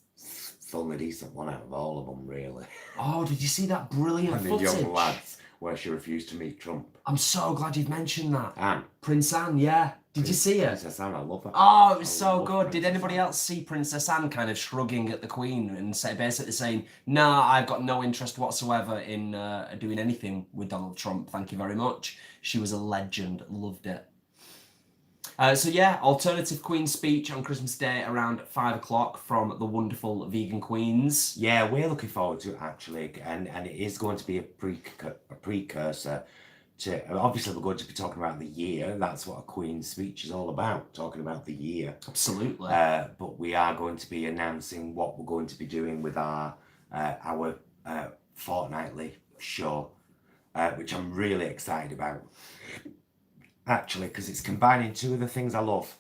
the only decent one out of all of them, really. Oh, did you see that brilliant And the footage? young lads, where she refused to meet Trump. I'm so glad you've mentioned that. Anne. Prince Anne, yeah. Did you see it? Princess Anne, I love her. Oh, it was I so love good. Did Princess anybody Anne. else see Princess Anne kind of shrugging at the Queen and basically saying, "Nah, I've got no interest whatsoever in doing anything with Donald Trump. Thank you very much." She was a legend. Loved it. So yeah, alternative Queen speech on Christmas Day around 5 o'clock from the wonderful Vegan Queens. Yeah, we're looking forward to it, actually, and it is going to be a precursor to, obviously we're going to be talking about the year. That's what a Queen's speech is all about, talking about the year. Absolutely. But we are going to be announcing what we're going to be doing with our fortnightly show, which I'm really excited about. Actually, because it's combining two of the things I love.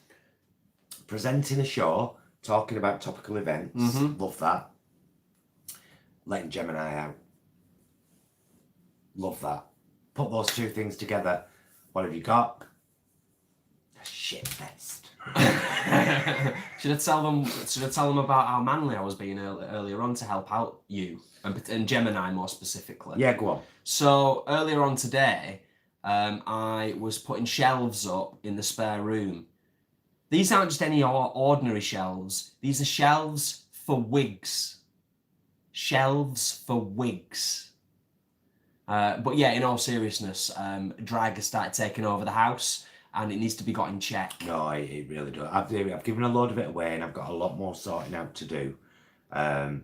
Presenting a show, talking about topical events, love that. Letting Gemini out, love that. Put those two things together, what have you got? A shit fest. Should I tell them about how manly I was being earlier on to help out you and Gemini more specifically? Yeah, go on. So earlier on today, I was putting shelves up in the spare room. These aren't just any ordinary shelves. These are shelves for wigs. Shelves for wigs. But yeah, in all seriousness, drag has started taking over the house and it needs to be got in check. No, it really does. I've given a load of it away and I've got a lot more sorting out to do. But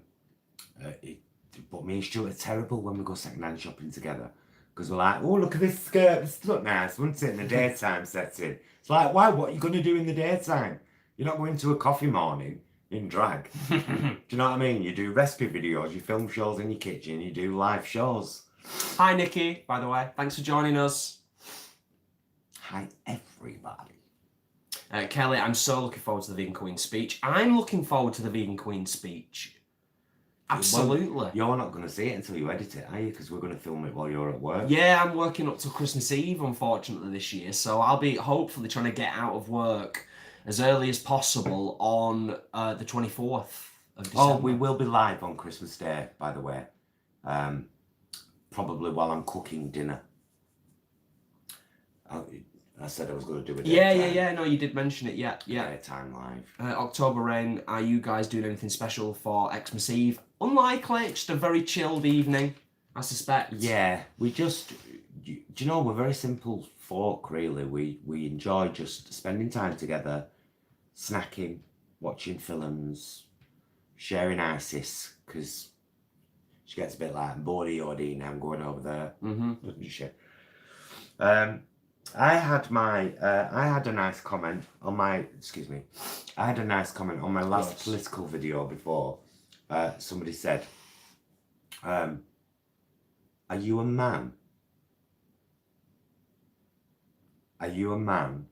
me and Stuart are terrible when we go second-hand shopping together. Because we're like, oh, look at this skirt. This looks nice, wouldn't it, in the daytime setting? It's like, why? What are you going to do in the daytime? You're not going to a coffee morning in drag. Do you know what I mean? You do recipe videos, you film shows in your kitchen, you do live shows. Hi, Nikki, by the way. Thanks for joining us. Hi, everybody. Kelly, I'm so looking forward to the Vegan Queen speech. I'm looking forward to the Vegan Queen speech. Absolutely. Well, you're not going to see it until you edit it, are you? Because we're going to film it while you're at work. Yeah, I'm working up till Christmas Eve, unfortunately, this year. So I'll be hopefully trying to get out of work as early as possible on the 24th of December. Oh, we will be live on Christmas Day, by the way. Probably while I'm cooking dinner. I said I was going to do a Yeah. No, you did mention it. Yeah. Daytime live. October Rain, are you guys doing anything special for Xmas Eve? Unlikely, just a very chilled evening, I suspect. Yeah, we just, do you know, we're very simple folk, really. We enjoy just spending time together, snacking, watching films, sharing ISIS, because she gets a bit like, bored of your now, I'm going over there. Doesn't she? I had a nice comment on my, I had a nice comment on my last political video before. Somebody said, are you a man? Are you a man?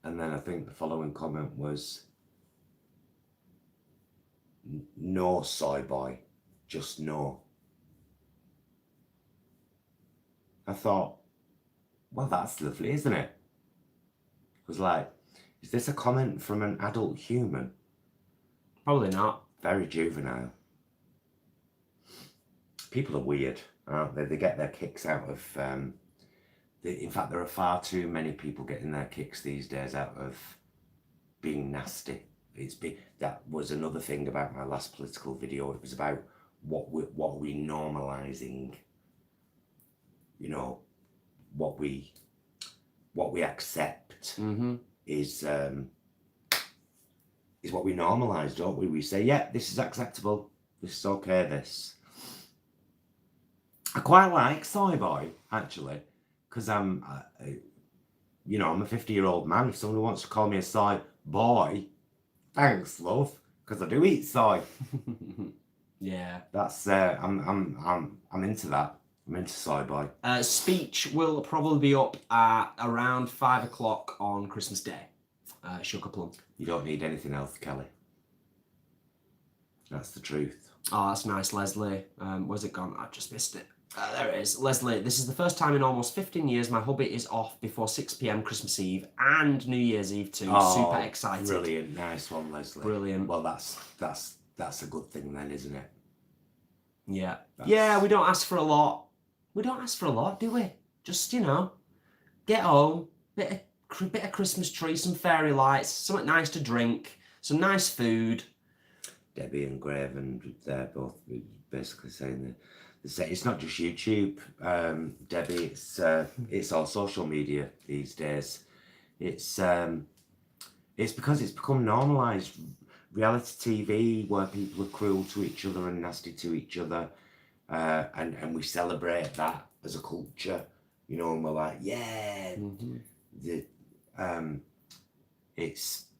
And then I think the following comment was, no, soy boy, just no. I thought, well, that's lovely, isn't it? I was like, is this a comment from an adult human? Probably not. Very juvenile. People are weird, aren't they? They get their kicks out of... in fact, there are far too many people getting their kicks these days out of being nasty. That was another thing about my last political video. It was about what are we normalising, you know, what we accept is what we normalise, don't we? We say, yeah, this is acceptable, this is okay, this. I quite like soy boy, actually, because I'm a 50-year-old man. If someone wants to call me a soy boy, thanks, love, because I do eat soy. Yeah. That's I'm into that. I'm into soy boy. Speech will probably be up at around 5 o'clock on Christmas Day. Sugar plum. You don't need anything else, Kelly. That's the truth. Oh, that's nice, Leslie. Where's it gone? I've just missed it. There it is. Leslie, this is the first time in almost 15 years my hubby is off before 6 p.m. Christmas Eve and New Year's Eve too. Oh, super excited. Brilliant. Nice one, Leslie. Brilliant. Well, that's a good thing then, isn't it? Yeah. Yeah, we don't ask for a lot. We don't ask for a lot, do we? Just, get home, bit of Christmas tree, some fairy lights, something nice to drink, some nice food. Debbie and Graven, they're both basically saying that it's not just YouTube, Debbie. It's all social media these days. It's because it's become normalised. Reality TV, where people are cruel to each other and nasty to each other, and we celebrate that as a culture, and we're like, yeah.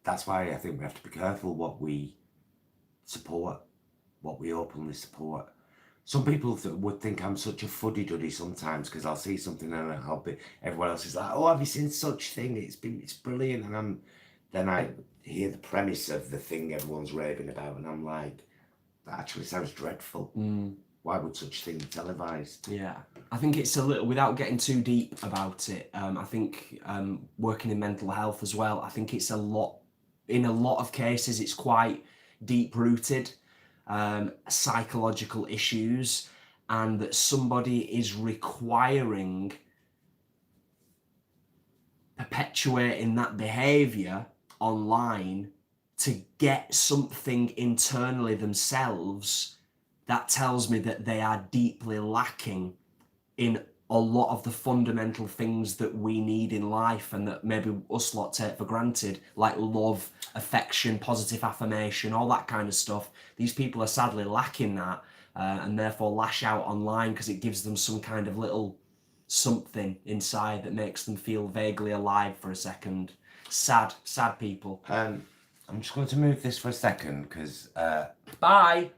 That's why I think we have to be careful what we support, what we openly support. Some people would think I'm such a fuddy-duddy sometimes, because I'll see something and everyone else is like, oh, have you seen such thing? It's brilliant. And then I hear the premise of the thing everyone's raving about, and I'm like, that actually sounds dreadful. Why would such thing be televised? Yeah, I think it's a little, without getting too deep about it, I think working in mental health as well, I think it's in a lot of cases, it's quite deep-rooted psychological issues, and that somebody is perpetuating that behaviour online to get something internally themselves that tells me that they are deeply lacking in a lot of the fundamental things that we need in life and that maybe us lot take for granted, like love, affection, positive affirmation, all that kind of stuff. These people are sadly lacking that, and therefore lash out online because it gives them some kind of little something inside that makes them feel vaguely alive for a second. Sad people. I'm just going to move this for a second because Bye.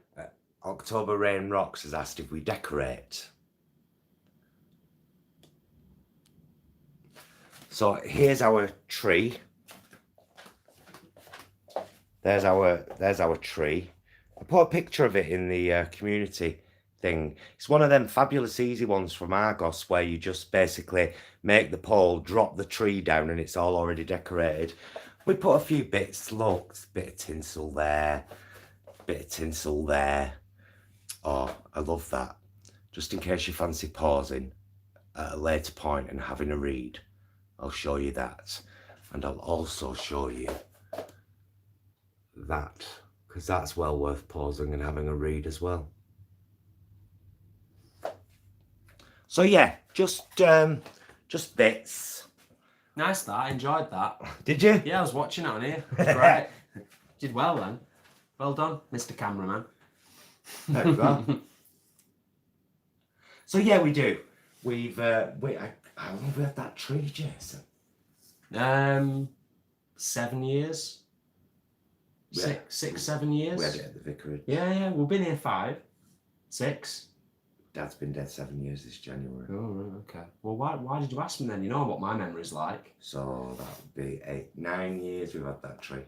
October Rain Rocks has asked if we decorate. So here's our tree. There's our tree. I put a picture of it in the community thing. It's one of them fabulous easy ones from Argos where you just basically make the pole, drop the tree down, and it's all already decorated. We put a few bits, look, bit of tinsel there, bit of tinsel there. Oh, I love that. Just in case you fancy pausing at a later point and having a read. I'll show you that. And I'll also show you that, because that's well worth pausing and having a read as well. So yeah, just bits. Nice that, I enjoyed that. Did you? Yeah, I was watching it on here. It's great. Did well then. Well done, Mr. Cameraman. There we go. So yeah, we do. We've how long have we had that tree, Jason? 7 years. Yeah. 7 years. We had it at the vicarage. Yeah, we've been here 5, 6. Dad's been dead 7 years this January. Oh, right, okay. Well, why did you ask me then? You know what my memory's like. So that would be 9 years we've had that tree.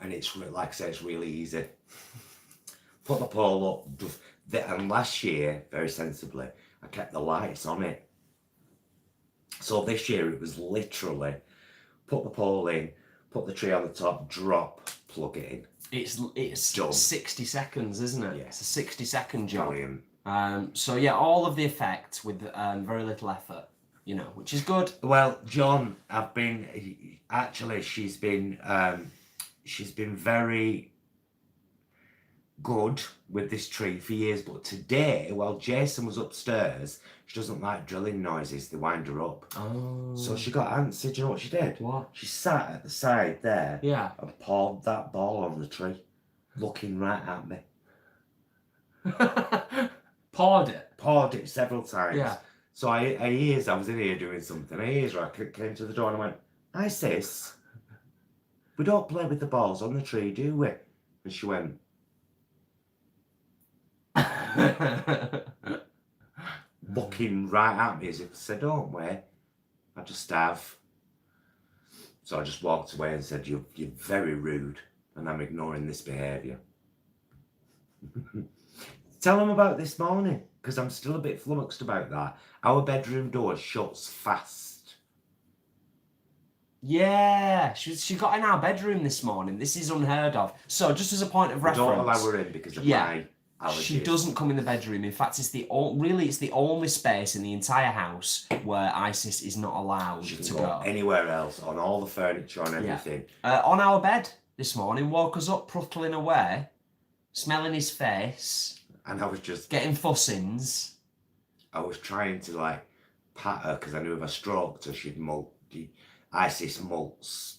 And it's, like I say, it's really easy. Put the pole up. And last year, very sensibly, I kept the lights on it. So this year it was literally put the pole in, put the tree on the top, drop, plug it in. It's Done. 60 seconds, isn't it? Yeah. It's a 60-second job. Brilliant. So yeah, all of the effect with very little effort, you know, which is good. Well, John, she's been very good with this tree for years, but today, while Jason was upstairs, she doesn't like drilling noises, they wind her up. Oh. So she got antsy. Do you know what she did? What? She sat at the side there, Yeah. and poured that ball on the tree, looking right at me. Poured it? Poured it several times. Yeah. So I was in here doing something, I came to the door and I went, "Hi sis, we don't play with the balls on the tree, do we?" And she went, looking right at me as if I said, "Don't we? I just have." So I just walked away and said, you're very rude and I'm ignoring this behaviour. Tell them about this morning, because I'm still a bit flummoxed about that. Our bedroom door shuts fast. Yeah, she got in our bedroom this morning. This is unheard of. So just as a point of reference, Don't allow her in because of my allergies. She doesn't come in the bedroom. In fact, it's the only space in the entire house where Isis is not allowed to go anywhere else, on all the furniture and everything. On our bed this morning, woke us up pruttling away, smelling his face, and I was just getting fussings. I was trying to like pat her because I knew if I stroked her, she'd molt. Isis molts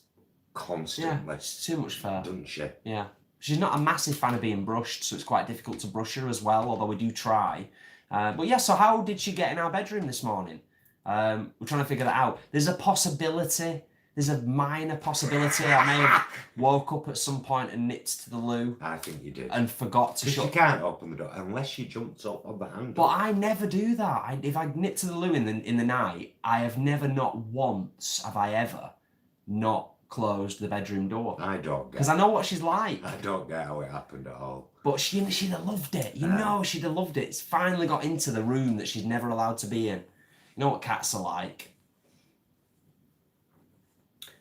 constantly. Yeah, it's too much fur, doesn't she? Yeah. She's not a massive fan of being brushed, so it's quite difficult to brush her as well, although we do try. But yeah, so how did she get in our bedroom this morning? We're trying to figure that out. There's a possibility. There's a minor possibility. I may have woke up at some point and nipped to the loo. I think you did. And forgot to shut. She can't open the door unless she jumps up on the handle. But I never do that. If I nip to the loo in the night, I have never, not once, have I ever not closed the bedroom door. I don't get. Because I know what she's like. I don't get how it happened at all. But she'd have loved it. You know, she'd have loved it. It's finally got into the room that she's never allowed to be in. You know what cats are like.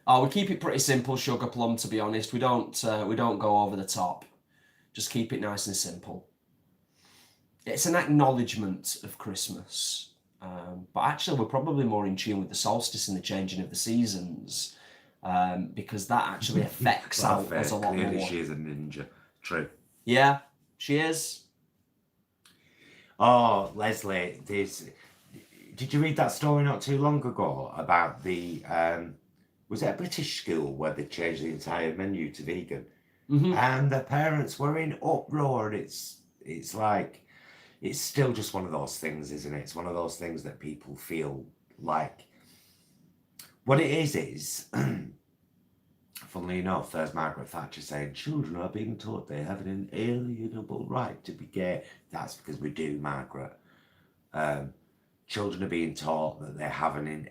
Oh, we keep it pretty simple, Sugar Plum, to be honest. We don't go over the top. Just keep it nice and simple. It's an acknowledgement of Christmas. But actually, we're probably more in tune with the solstice and the changing of the seasons. Because that actually affects us a lot more. Clearly she is a ninja. True. Yeah, she is. Oh, Leslie, did you read that story not too long ago about the... was it a British school where they changed the entire menu to vegan? Mm-hmm. And the parents were in uproar. And it's like, it's still just one of those things, isn't it? It's one of those things that people feel like. What it is, funnily enough, there's Margaret Thatcher saying, children are being taught they have an inalienable right to be gay. That's because we do, Margaret. Children are being taught that they have an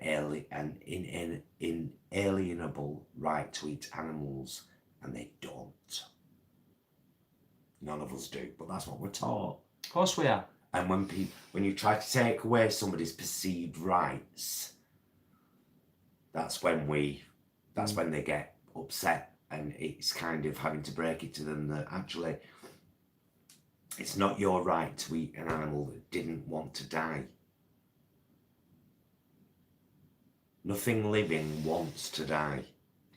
inalienable right to eat animals, and they don't. None of us do, but that's what we're taught. Of course we are. And when you try to take away somebody's perceived rights, that's when they get upset, and it's kind of having to break it to them that actually it's not your right to eat an animal that didn't want to die. Nothing living wants to die.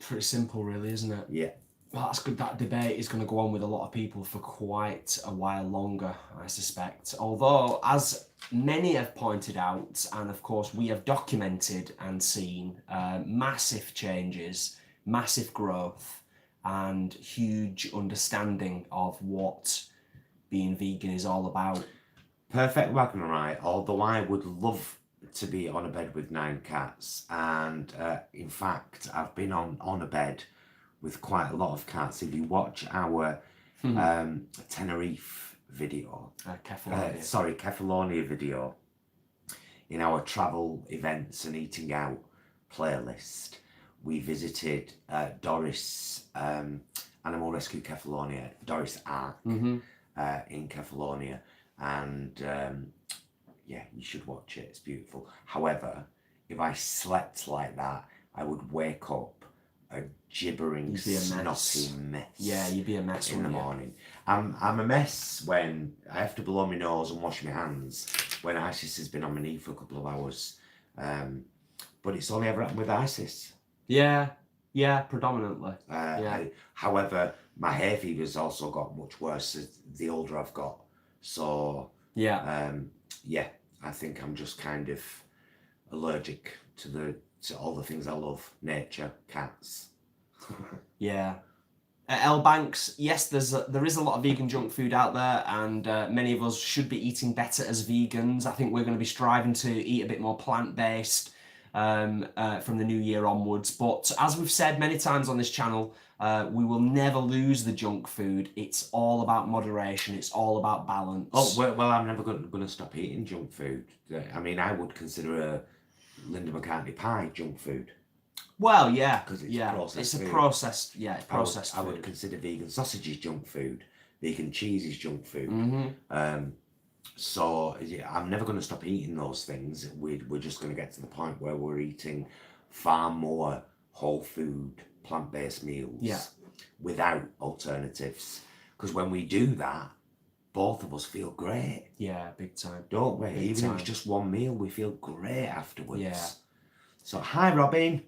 Pretty simple, really, isn't it? Yeah. Well, that's good. That debate is going to go on with a lot of people for quite a while longer, I suspect. Although, as many have pointed out, and of course we have documented and seen, massive changes, massive growth, and huge understanding of what being vegan is all about. Perfect Wagnerite, although I would love to be on a bed with 9 cats, and in fact I've been on a bed with quite a lot of cats. If you watch our Tenerife video, Kefalonia video, in our travel events and eating out playlist, we visited Doris Animal Rescue Kefalonia, Doris Ark in Kefalonia, and yeah, you should watch it, it's beautiful. However, if I slept like that, I would wake up a gibbering, snotty mess. Yeah, you'd be a mess in the morning. I'm a mess when I have to blow my nose and wash my hands when Isis has been on my knee for a couple of hours. But it's only ever happened with Isis. Yeah, predominantly. However, my hay fever's also got much worse as the older I've got. So yeah, I think I'm just kind of allergic to all the things I love: nature, cats. Yeah. At L Banks, yes, there is a lot of vegan junk food out there, and many of us should be eating better as vegans. I think we're going to be striving to eat a bit more plant-based from the new year onwards. But as we've said many times on this channel, we will never lose the junk food. It's all about moderation. It's all about balance. Oh, well, I'm never going to stop eating junk food. I mean, I would consider a Linda McCartney pie junk food. Well, yeah, because it's processed food. Processed food. I would consider vegan sausages junk food, vegan cheese is junk food. So yeah, I'm never going to stop eating those things. We're just going to get to the point where we're eating far more whole food, plant-based meals without alternatives. Because when we do that, both of us feel great. Yeah, big time. Don't we? Even if it's just one meal, we feel great afterwards. Yeah. So hi, Robin.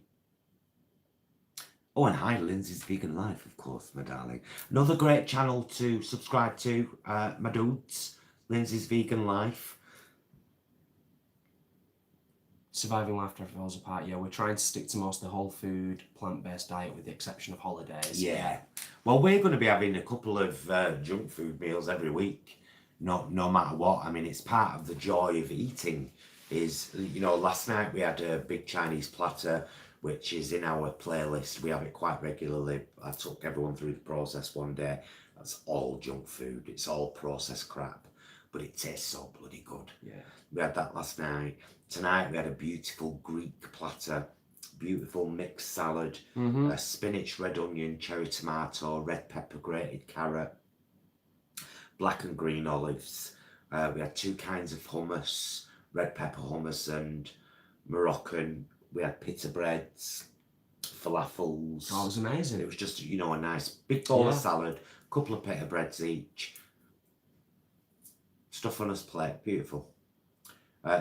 Oh, and hi, Lindsay's Vegan Life, of course, my darling. Another great channel to subscribe to, my dudes, Lindsay's Vegan Life. Surviving life after it falls apart. Yeah, we're trying to stick to mostly whole food, plant-based diet with the exception of holidays. Yeah. Well, we're going to be having a couple of junk food meals every week, no matter what. I mean, it's part of the joy of eating. Is, you know, last night we had a big Chinese platter, which is in our playlist. We have it quite regularly. I took everyone through the process one day. That's all junk food. It's all processed crap, but it tastes so bloody good. Yeah. We had that last night. Tonight we had a beautiful Greek platter, beautiful mixed salad, a spinach, red onion, cherry tomato, red pepper, grated carrot, black and green olives. We had 2 kinds of hummus, red pepper hummus and Moroccan. We had pita breads, falafels. Oh, it was amazing. It was just, you know, a nice big bowl of salad, couple of pita breads each, stuff on his plate, beautiful.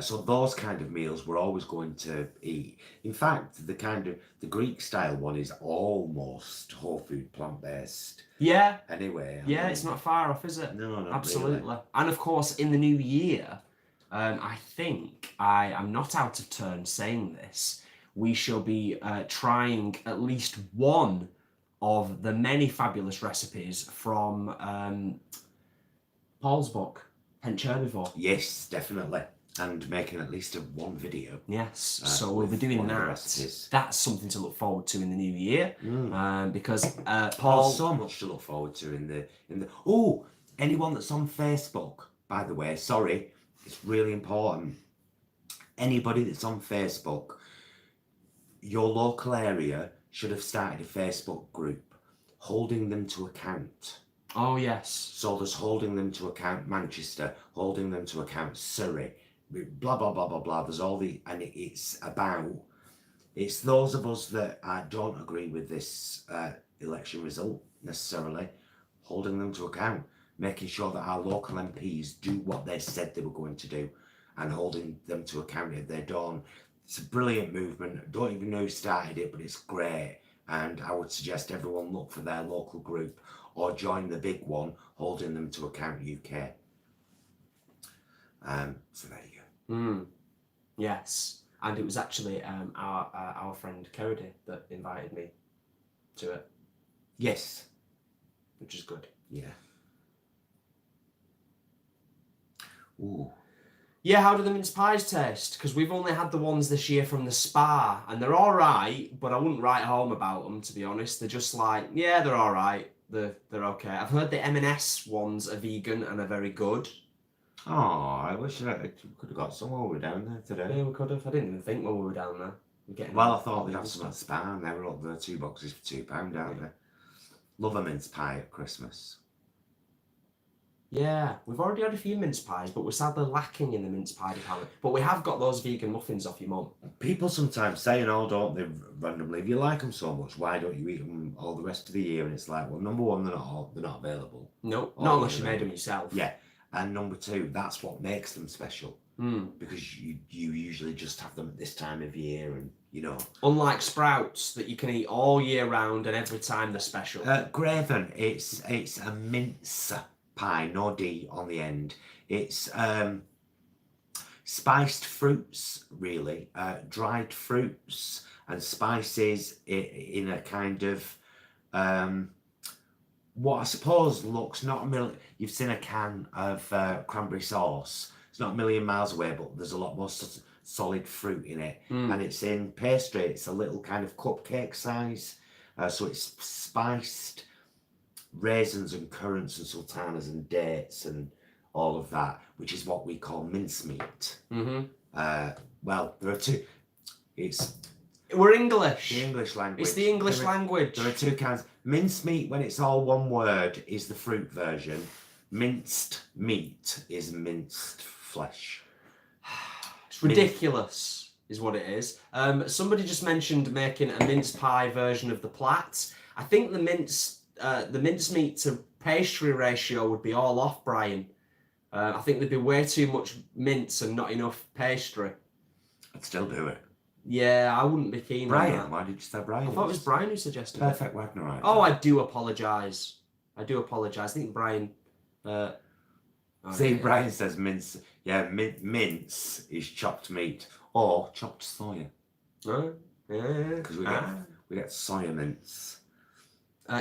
So those kind of meals we're always going to eat. In fact, the Greek style one is almost whole food, plant-based. Yeah. Anyway. I mean, it's not far off, is it? No, not absolutely. Really. And of course, in the new year, I think I am not out of turn saying this. We shall be trying at least one of the many fabulous recipes from Paul's book, Hence Herbivore. Yes, definitely. And making at least one video. Yes, so we'll be doing that. That's something to look forward to in the new year, because Paul. So much to look forward to in the. Oh, anyone that's on Facebook, by the way, sorry, it's really important. Anybody that's on Facebook, your local area should have started a Facebook group, holding them to account. Oh yes. So there's holding them to account Manchester, holding them to account Surrey. Blah blah blah blah blah. There's all the, and it's those of us that don't agree with this election result necessarily, holding them to account, making sure that our local MPs do what they said they were going to do, and holding them to account if they don't. It's a brilliant movement. I don't even know who started it, but it's great. And I would suggest everyone look for their local group or join the big one, Holding Them to Account UK. So there you go. Yes, and it was actually our friend Cody that invited me to it. Yes. Which is good. Yeah. Ooh. Yeah, how do the mince pies taste? Because we've only had the ones this year from the Spa, and they're all right, but I wouldn't write home about them, to be honest. They're just like, yeah, they're all right. They're okay. I've heard the M&S ones are vegan and are very good. Oh, I wish I could have got some while we were down there today. Yeah, we could have. I didn't even think when we were down there. Well, I thought we'd have some at the Spa, and they were up there, 2 boxes for £2, aren't they? Love a mince pie at Christmas. Yeah, we've already had a few mince pies, but we're sadly lacking in the mince pie department. But we have got those vegan muffins off your mum. People sometimes say, and all, don't they, randomly, if you like them so much, why don't you eat them all the rest of the year? And it's like, well, number one, they're not available. No, not unless you made them yourself. Yeah, and number two, that's what makes them special. Because you usually just have them at this time of year, and you know. Unlike Sprouts that you can eat all year round and every time they're special. Graven, it's a mince pie, no D on the end. It's spiced fruits, really, dried fruits and spices in a kind of what I suppose looks not a million. You've seen a can of cranberry sauce. It's not a million miles away, but there's a lot more solid fruit in it, and it's in pastry. It's a little kind of cupcake size, so it's spiced. Raisins and currants and sultanas and dates and all of that, which is what we call mincemeat. Well, there are two. We're English. The English language. It's the English language. There are two kinds. Mincemeat, when it's all one word, is the fruit version. Minced meat is minced flesh. It's ridiculous, is what it is. Somebody just mentioned making a mince pie version of the Platt. I think the mincemeat to pastry ratio would be all off, Brian. I think there'd be way too much mince and not enough pastry. I'd still do it. Yeah, I wouldn't be keen on that. Why did you say Brian? I thought it was Brian who suggested it. Perfect Wagnerite. Oh, I do apologise. I think Brian... See, Brian says mince. Yeah, mince is chopped meat or chopped soya. Oh, yeah. Because we get soya mince.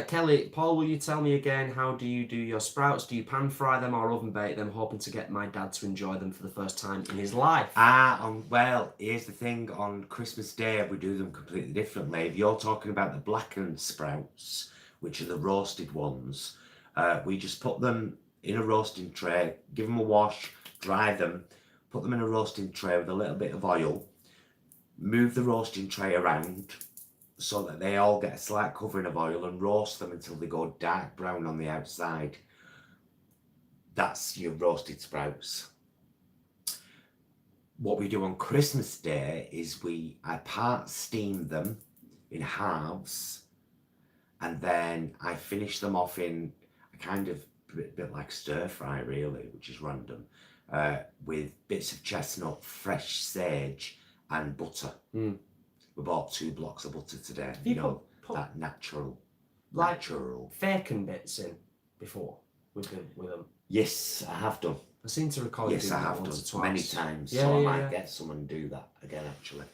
Kelly, Paul, will you tell me again, how do you do your sprouts? Do you pan fry them or oven bake them, hoping to get my dad to enjoy them for the first time in his life? Well, here's the thing. On Christmas Day, we do them completely differently. If you're talking about the blackened sprouts, which are the roasted ones, we just put them in a roasting tray, give them a wash, dry them, put them in a roasting tray with a little bit of oil, move the roasting tray around, so that they all get a slight covering of oil, and roast them until they go dark brown on the outside. That's your roasted sprouts. What we do on Christmas Day is I part steam them in halves, and then I finish them off in a kind of bit like stir fry, really, which is random, with bits of chestnut, fresh sage, and butter. We bought 2 blocks of butter today. You know, that natural. Bacon bits in before with them. Yes, I have done. I seem to recall you doing that once or twice. Many times. Yeah, so I might get someone and do that again, actually.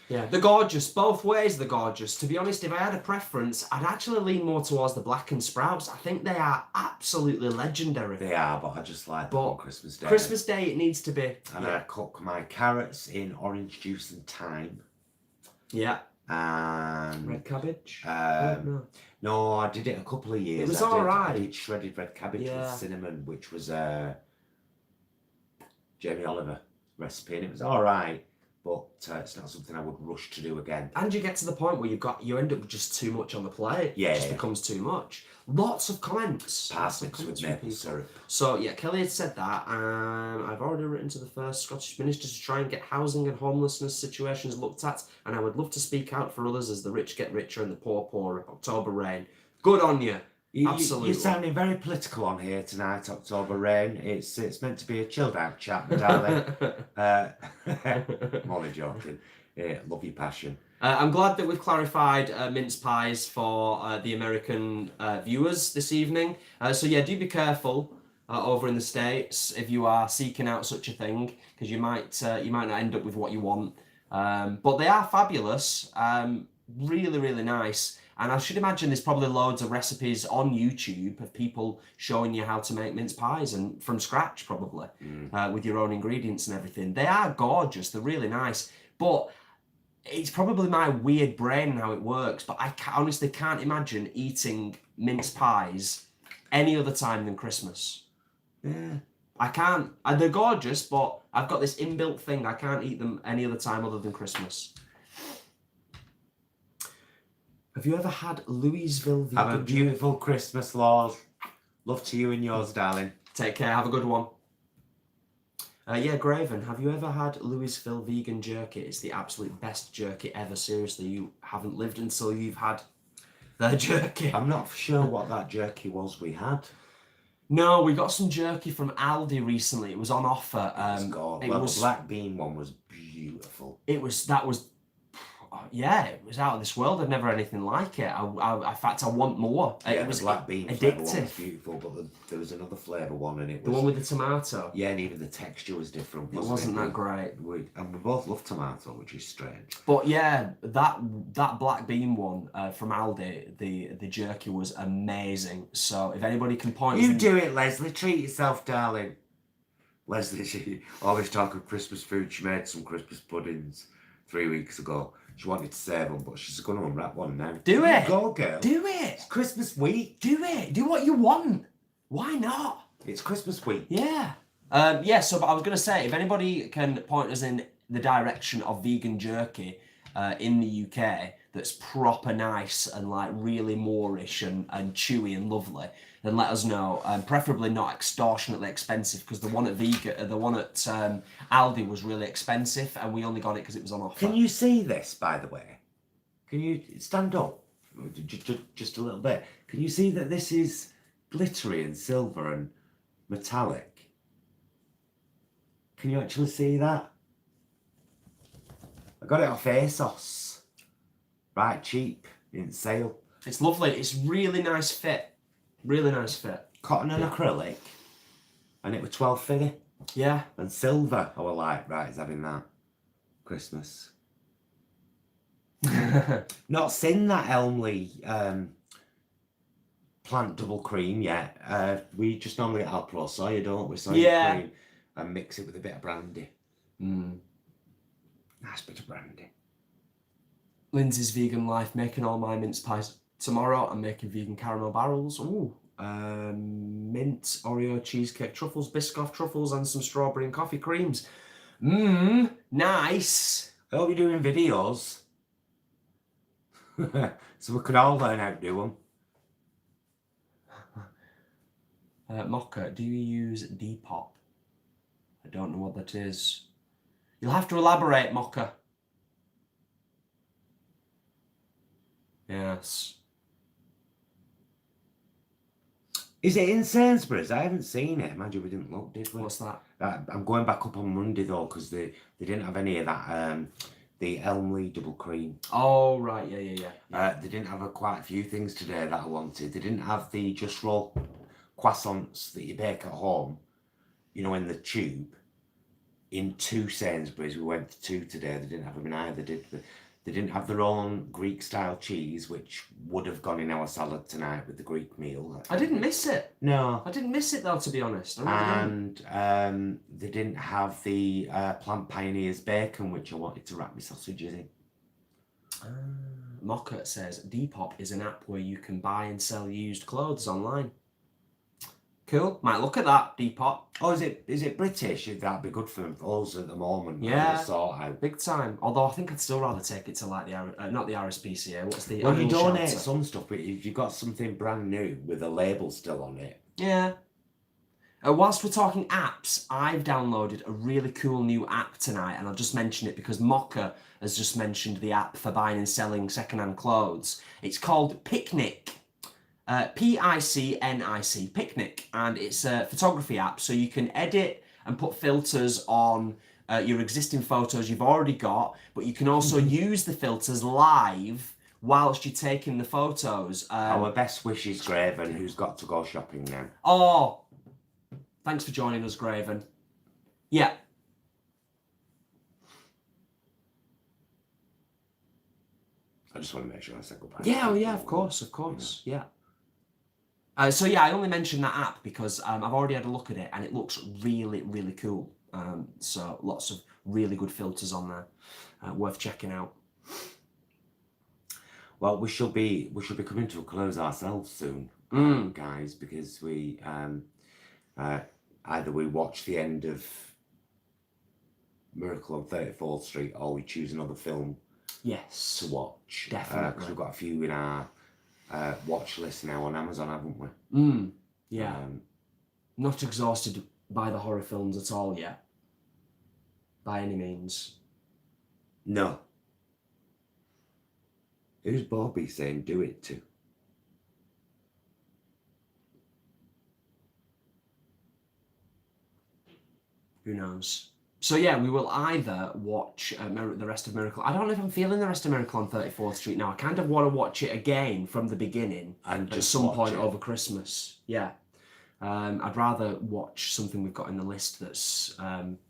Yeah, they're gorgeous. Both ways they're gorgeous. To be honest, if I had a preference, I'd actually lean more towards the blackened sprouts. I think they are absolutely legendary. They are, but I just like them on Christmas Day. Christmas Day, it needs to be. And I cook my carrots in orange juice and thyme. Yeah. And red cabbage? No, I did it a couple of years. It was alright. I did shredded red cabbage with cinnamon, which was Jamie Oliver recipe, and it was alright, but it's not something I would rush to do again. And you get to the point where you end up with just too much on the plate. Yeah. It just becomes too much. Lots of comments. Parsnips with maple syrup. So yeah, Kelly had said that. I've already written to the first Scottish minister to try and get housing and homelessness situations looked at, and I would love to speak out for others as the rich get richer and the poor poorer. October rain. Good on you. Absolutely. You're sounding very political on here tonight, October Rain. It's meant to be a chilled out chat, darling. I'm only joking. Yeah, love your passion. I'm glad that we've clarified mince pies for the American viewers this evening. So yeah, do be careful over in the States if you are seeking out such a thing, because you might not end up with what you want. But they are fabulous, really, really nice. And I should imagine there's probably loads of recipes on YouTube of people showing you how to make mince pies, and from scratch probably, with your own ingredients and everything. They are gorgeous, they're really nice. But it's probably my weird brain and how it works, but I honestly can't imagine eating mince pies any other time than Christmas. Yeah. I can't. And they're gorgeous, but I've got this inbuilt thing. I can't eat them any other time other than Christmas. Have you ever had Louisville vegan? Have a beautiful Christmas, Lord. Love to you and yours, darling. Take care. Have a good one. Yeah, Graven, have you ever had Louisville vegan jerky? It's the absolute best jerky ever. Seriously, you haven't lived until you've had their jerky. I'm not sure what that jerky was we had. No, we got some jerky from Aldi recently. It was on offer. The black bean one was beautiful. It was out of this world. I've never had anything like it. In fact, I want more. Yeah, it was the black bean addictive. One was beautiful, but there was another flavour one, and it was the one with the tomato. Yeah, and even the texture was different. It wasn't that great. We both love tomato, which is strange. But yeah, that black bean one from Aldi, the jerky was amazing. So if anybody can point, you do it, Leslie. Treat yourself, darling. Leslie, she always talk of Christmas food. She made some Christmas puddings 3 weeks ago. She wanted to save them, but she's going to unwrap one now. Do it. Go, girl. Do it. It's Christmas week. Do it. Do what you want. Why not? It's Christmas week. Yeah. So but I was going to say, if anybody can point us in the direction of vegan jerky in the UK that's proper nice and like really Moorish and chewy and lovely, then let us know. Preferably not extortionately expensive, because the one at Aldi was really expensive, and we only got it because it was on offer. Can you see this, by the way? Can you stand up just a little bit? Can you see that this is glittery and silver and metallic? Can you actually see that? I got it off ASOS. Right, cheap, in sale. It's lovely. It's really nice fit. Really nice fit. Cotton and acrylic. And it was 12 figure. Yeah. And silver. I was like, right, is having that. Christmas. Not seen that Elmley plant double cream yet. We just normally get Alpro soya, don't we? Soya cream. And mix it with a bit of brandy. Nice bit of brandy. Lindsay's vegan life, making all my mince pies. Tomorrow I'm making vegan caramel barrels. Ooh. Mint, Oreo, cheesecake, truffles, Biscoff truffles, and some strawberry and coffee creams. Nice. I hope you're doing videos. So we can all learn how to do them. Mocha, do you use Depop? I don't know what that is. You'll have to elaborate, Mocha. Yes. Is it in Sainsbury's? I haven't seen it. Imagine we didn't look, did we? What's that? I'm going back up on Monday though, because they didn't have any of that. The Elmley double cream. Oh right, yeah. They didn't have quite a few things today that I wanted. They didn't have the just roll croissants that you bake at home, you know, in the tube. In 2 Sainsbury's, we went to 2 today. They didn't have them in either, did they? They didn't have their own Greek-style cheese, which would have gone in our salad tonight with the Greek meal. I didn't miss it. No. I didn't miss it, though, to be honest. And they didn't have the Plant Pioneers bacon, which I wanted to wrap my sausages in. Mocha says, Depop is an app where you can buy and sell used clothes online. Cool. Might look at that, Depop. Oh, is it British? That'd be good for us at the moment. Yeah. Sort out. Big time. Although I think I'd still rather take it to like the not the RSPCA. What's the? Well, you donate shelter. some stuff, but if you've got something brand new with a label still on it. Yeah. Whilst we're talking apps, I've downloaded a really cool new app tonight, and I'll just mention it because Mocha has just mentioned the app for buying and selling secondhand clothes. It's called Picnic. Picnic, and it's a photography app, so you can edit and put filters on your existing photos you've already got, but you can also use the filters live whilst you're taking the photos. Our best wishes, Graven, who's got to go shopping now. Oh, thanks for joining us, Graven. Yeah. I just want to make sure I said goodbye. Yeah, of course, yeah. So yeah, I only mentioned that app because I've already had a look at it and it looks really, really cool. So lots of really good filters on there, worth checking out. Well, we shall be coming to a close ourselves soon, guys, because we either we watch the end of Miracle on 34th Street or we choose another film. Yes, to watch. Definitely. Because we've got a few in our watch list now on Amazon, haven't we? Yeah. Not exhausted by the horror films at all yet. By any means. No. Who's Bobby saying do it to? Who knows? So yeah, we will either watch the rest of Miracle. I don't know if I'm feeling the rest of Miracle on 34th Street now. I kind of want to watch it again from the beginning and at some point over Christmas. Yeah. I'd rather watch something we've got in the list that's,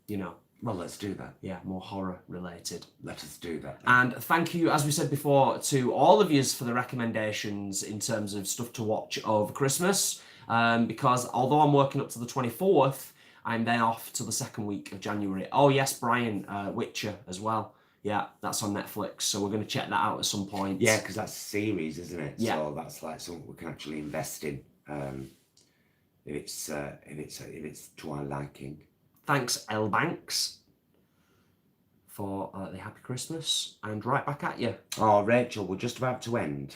you know. Well, let's do that. Yeah, more horror related. Let us do that. And thank you, as we said before, to all of you for the recommendations in terms of stuff to watch over Christmas. Because although I'm working up to the 24th, I'm then off to the second week of January. Oh yes, Brian, Witcher as well. Yeah, that's on Netflix, so we're going to check that out at some point. Yeah, because that's a series, isn't it? Yeah. So that's like something we can actually invest in. If it's to our liking. Thanks, L Banks, for the happy Christmas, and right back at you. Oh, Rachel, we're just about to end.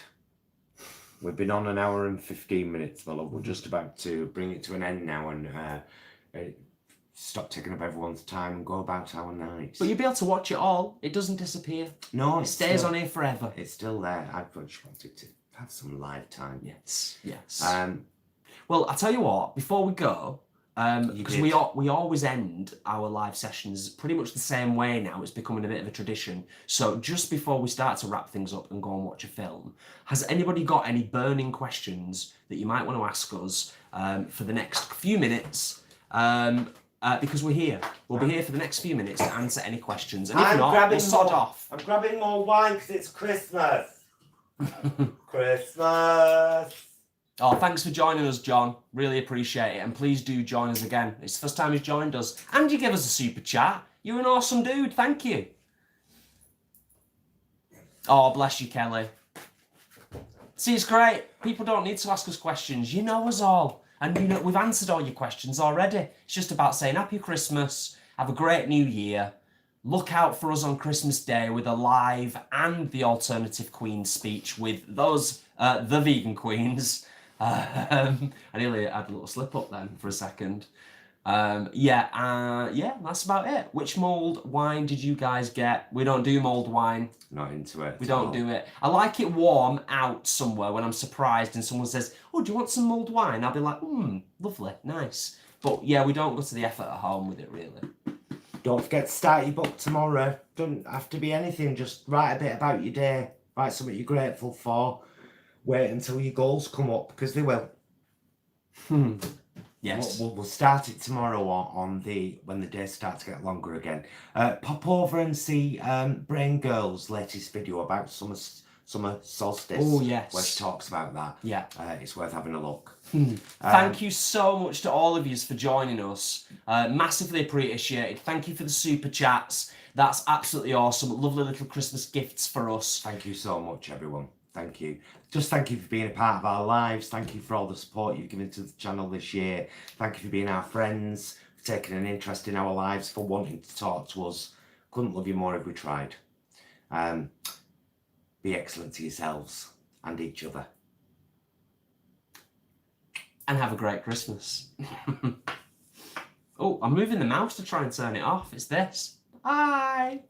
We've been on 1 hour and 15 minutes, my love. We're just about to bring it to an end now and stop taking up everyone's time and go about our nights. But you'll be able to watch it all. It doesn't disappear. No, it stays on here forever. It's still there. I just wanted to have some live time. Yes. Well, I tell you what. Before we go, because we always end our live sessions pretty much the same way now. It's becoming a bit of a tradition. So just before we start to wrap things up and go and watch a film, has anybody got any burning questions that you might want to ask us for the next few minutes? Because we're here. We'll be here for the next few minutes to answer any questions. And if not, we'll sod off. I'm grabbing more wine because it's Christmas. Christmas. Oh, thanks for joining us, John. Really appreciate it. And please do join us again. It's the first time he's joined us. And you give us a super chat. You're an awesome dude. Thank you. Oh, bless you, Kelly. See, it's great. People don't need to ask us questions. You know us all. And you know we've answered all your questions already. It's just about saying Happy Christmas, have a great New Year. Look out for us on Christmas Day with a live and the alternative Queen speech with those, the vegan queens. I nearly had a little slip up then for a second. Yeah, that's about it. Which mulled wine did you guys get? We don't do mulled wine. Not into it. We don't do it. I like it warm out somewhere when I'm surprised and someone says, oh, do you want some mulled wine? I'll be like, lovely, nice. But yeah, we don't go to the effort at home with it, really. Don't forget to start your book tomorrow. Don't have to be anything. Just write a bit about your day. Write something you're grateful for. Wait until your goals come up, because they will. Yes. We'll start it tomorrow when the days start to get longer again. Pop over and see Brain Girl's latest video about summer solstice. Oh, yes. Where she talks about that. Yeah. It's worth having a look. Thank you so much to all of you for joining us. Massively appreciated. Thank you for the super chats. That's absolutely awesome. Lovely little Christmas gifts for us. Thank you so much, everyone. Thank you. Just thank you for being a part of our lives. Thank you for all the support you've given to the channel this year. Thank you for being our friends, for taking an interest in our lives, for wanting to talk to us. Couldn't love you more if we tried. Be excellent to yourselves and each other. And have a great Christmas. Oh, I'm moving the mouse to try and turn it off. It's this. Bye.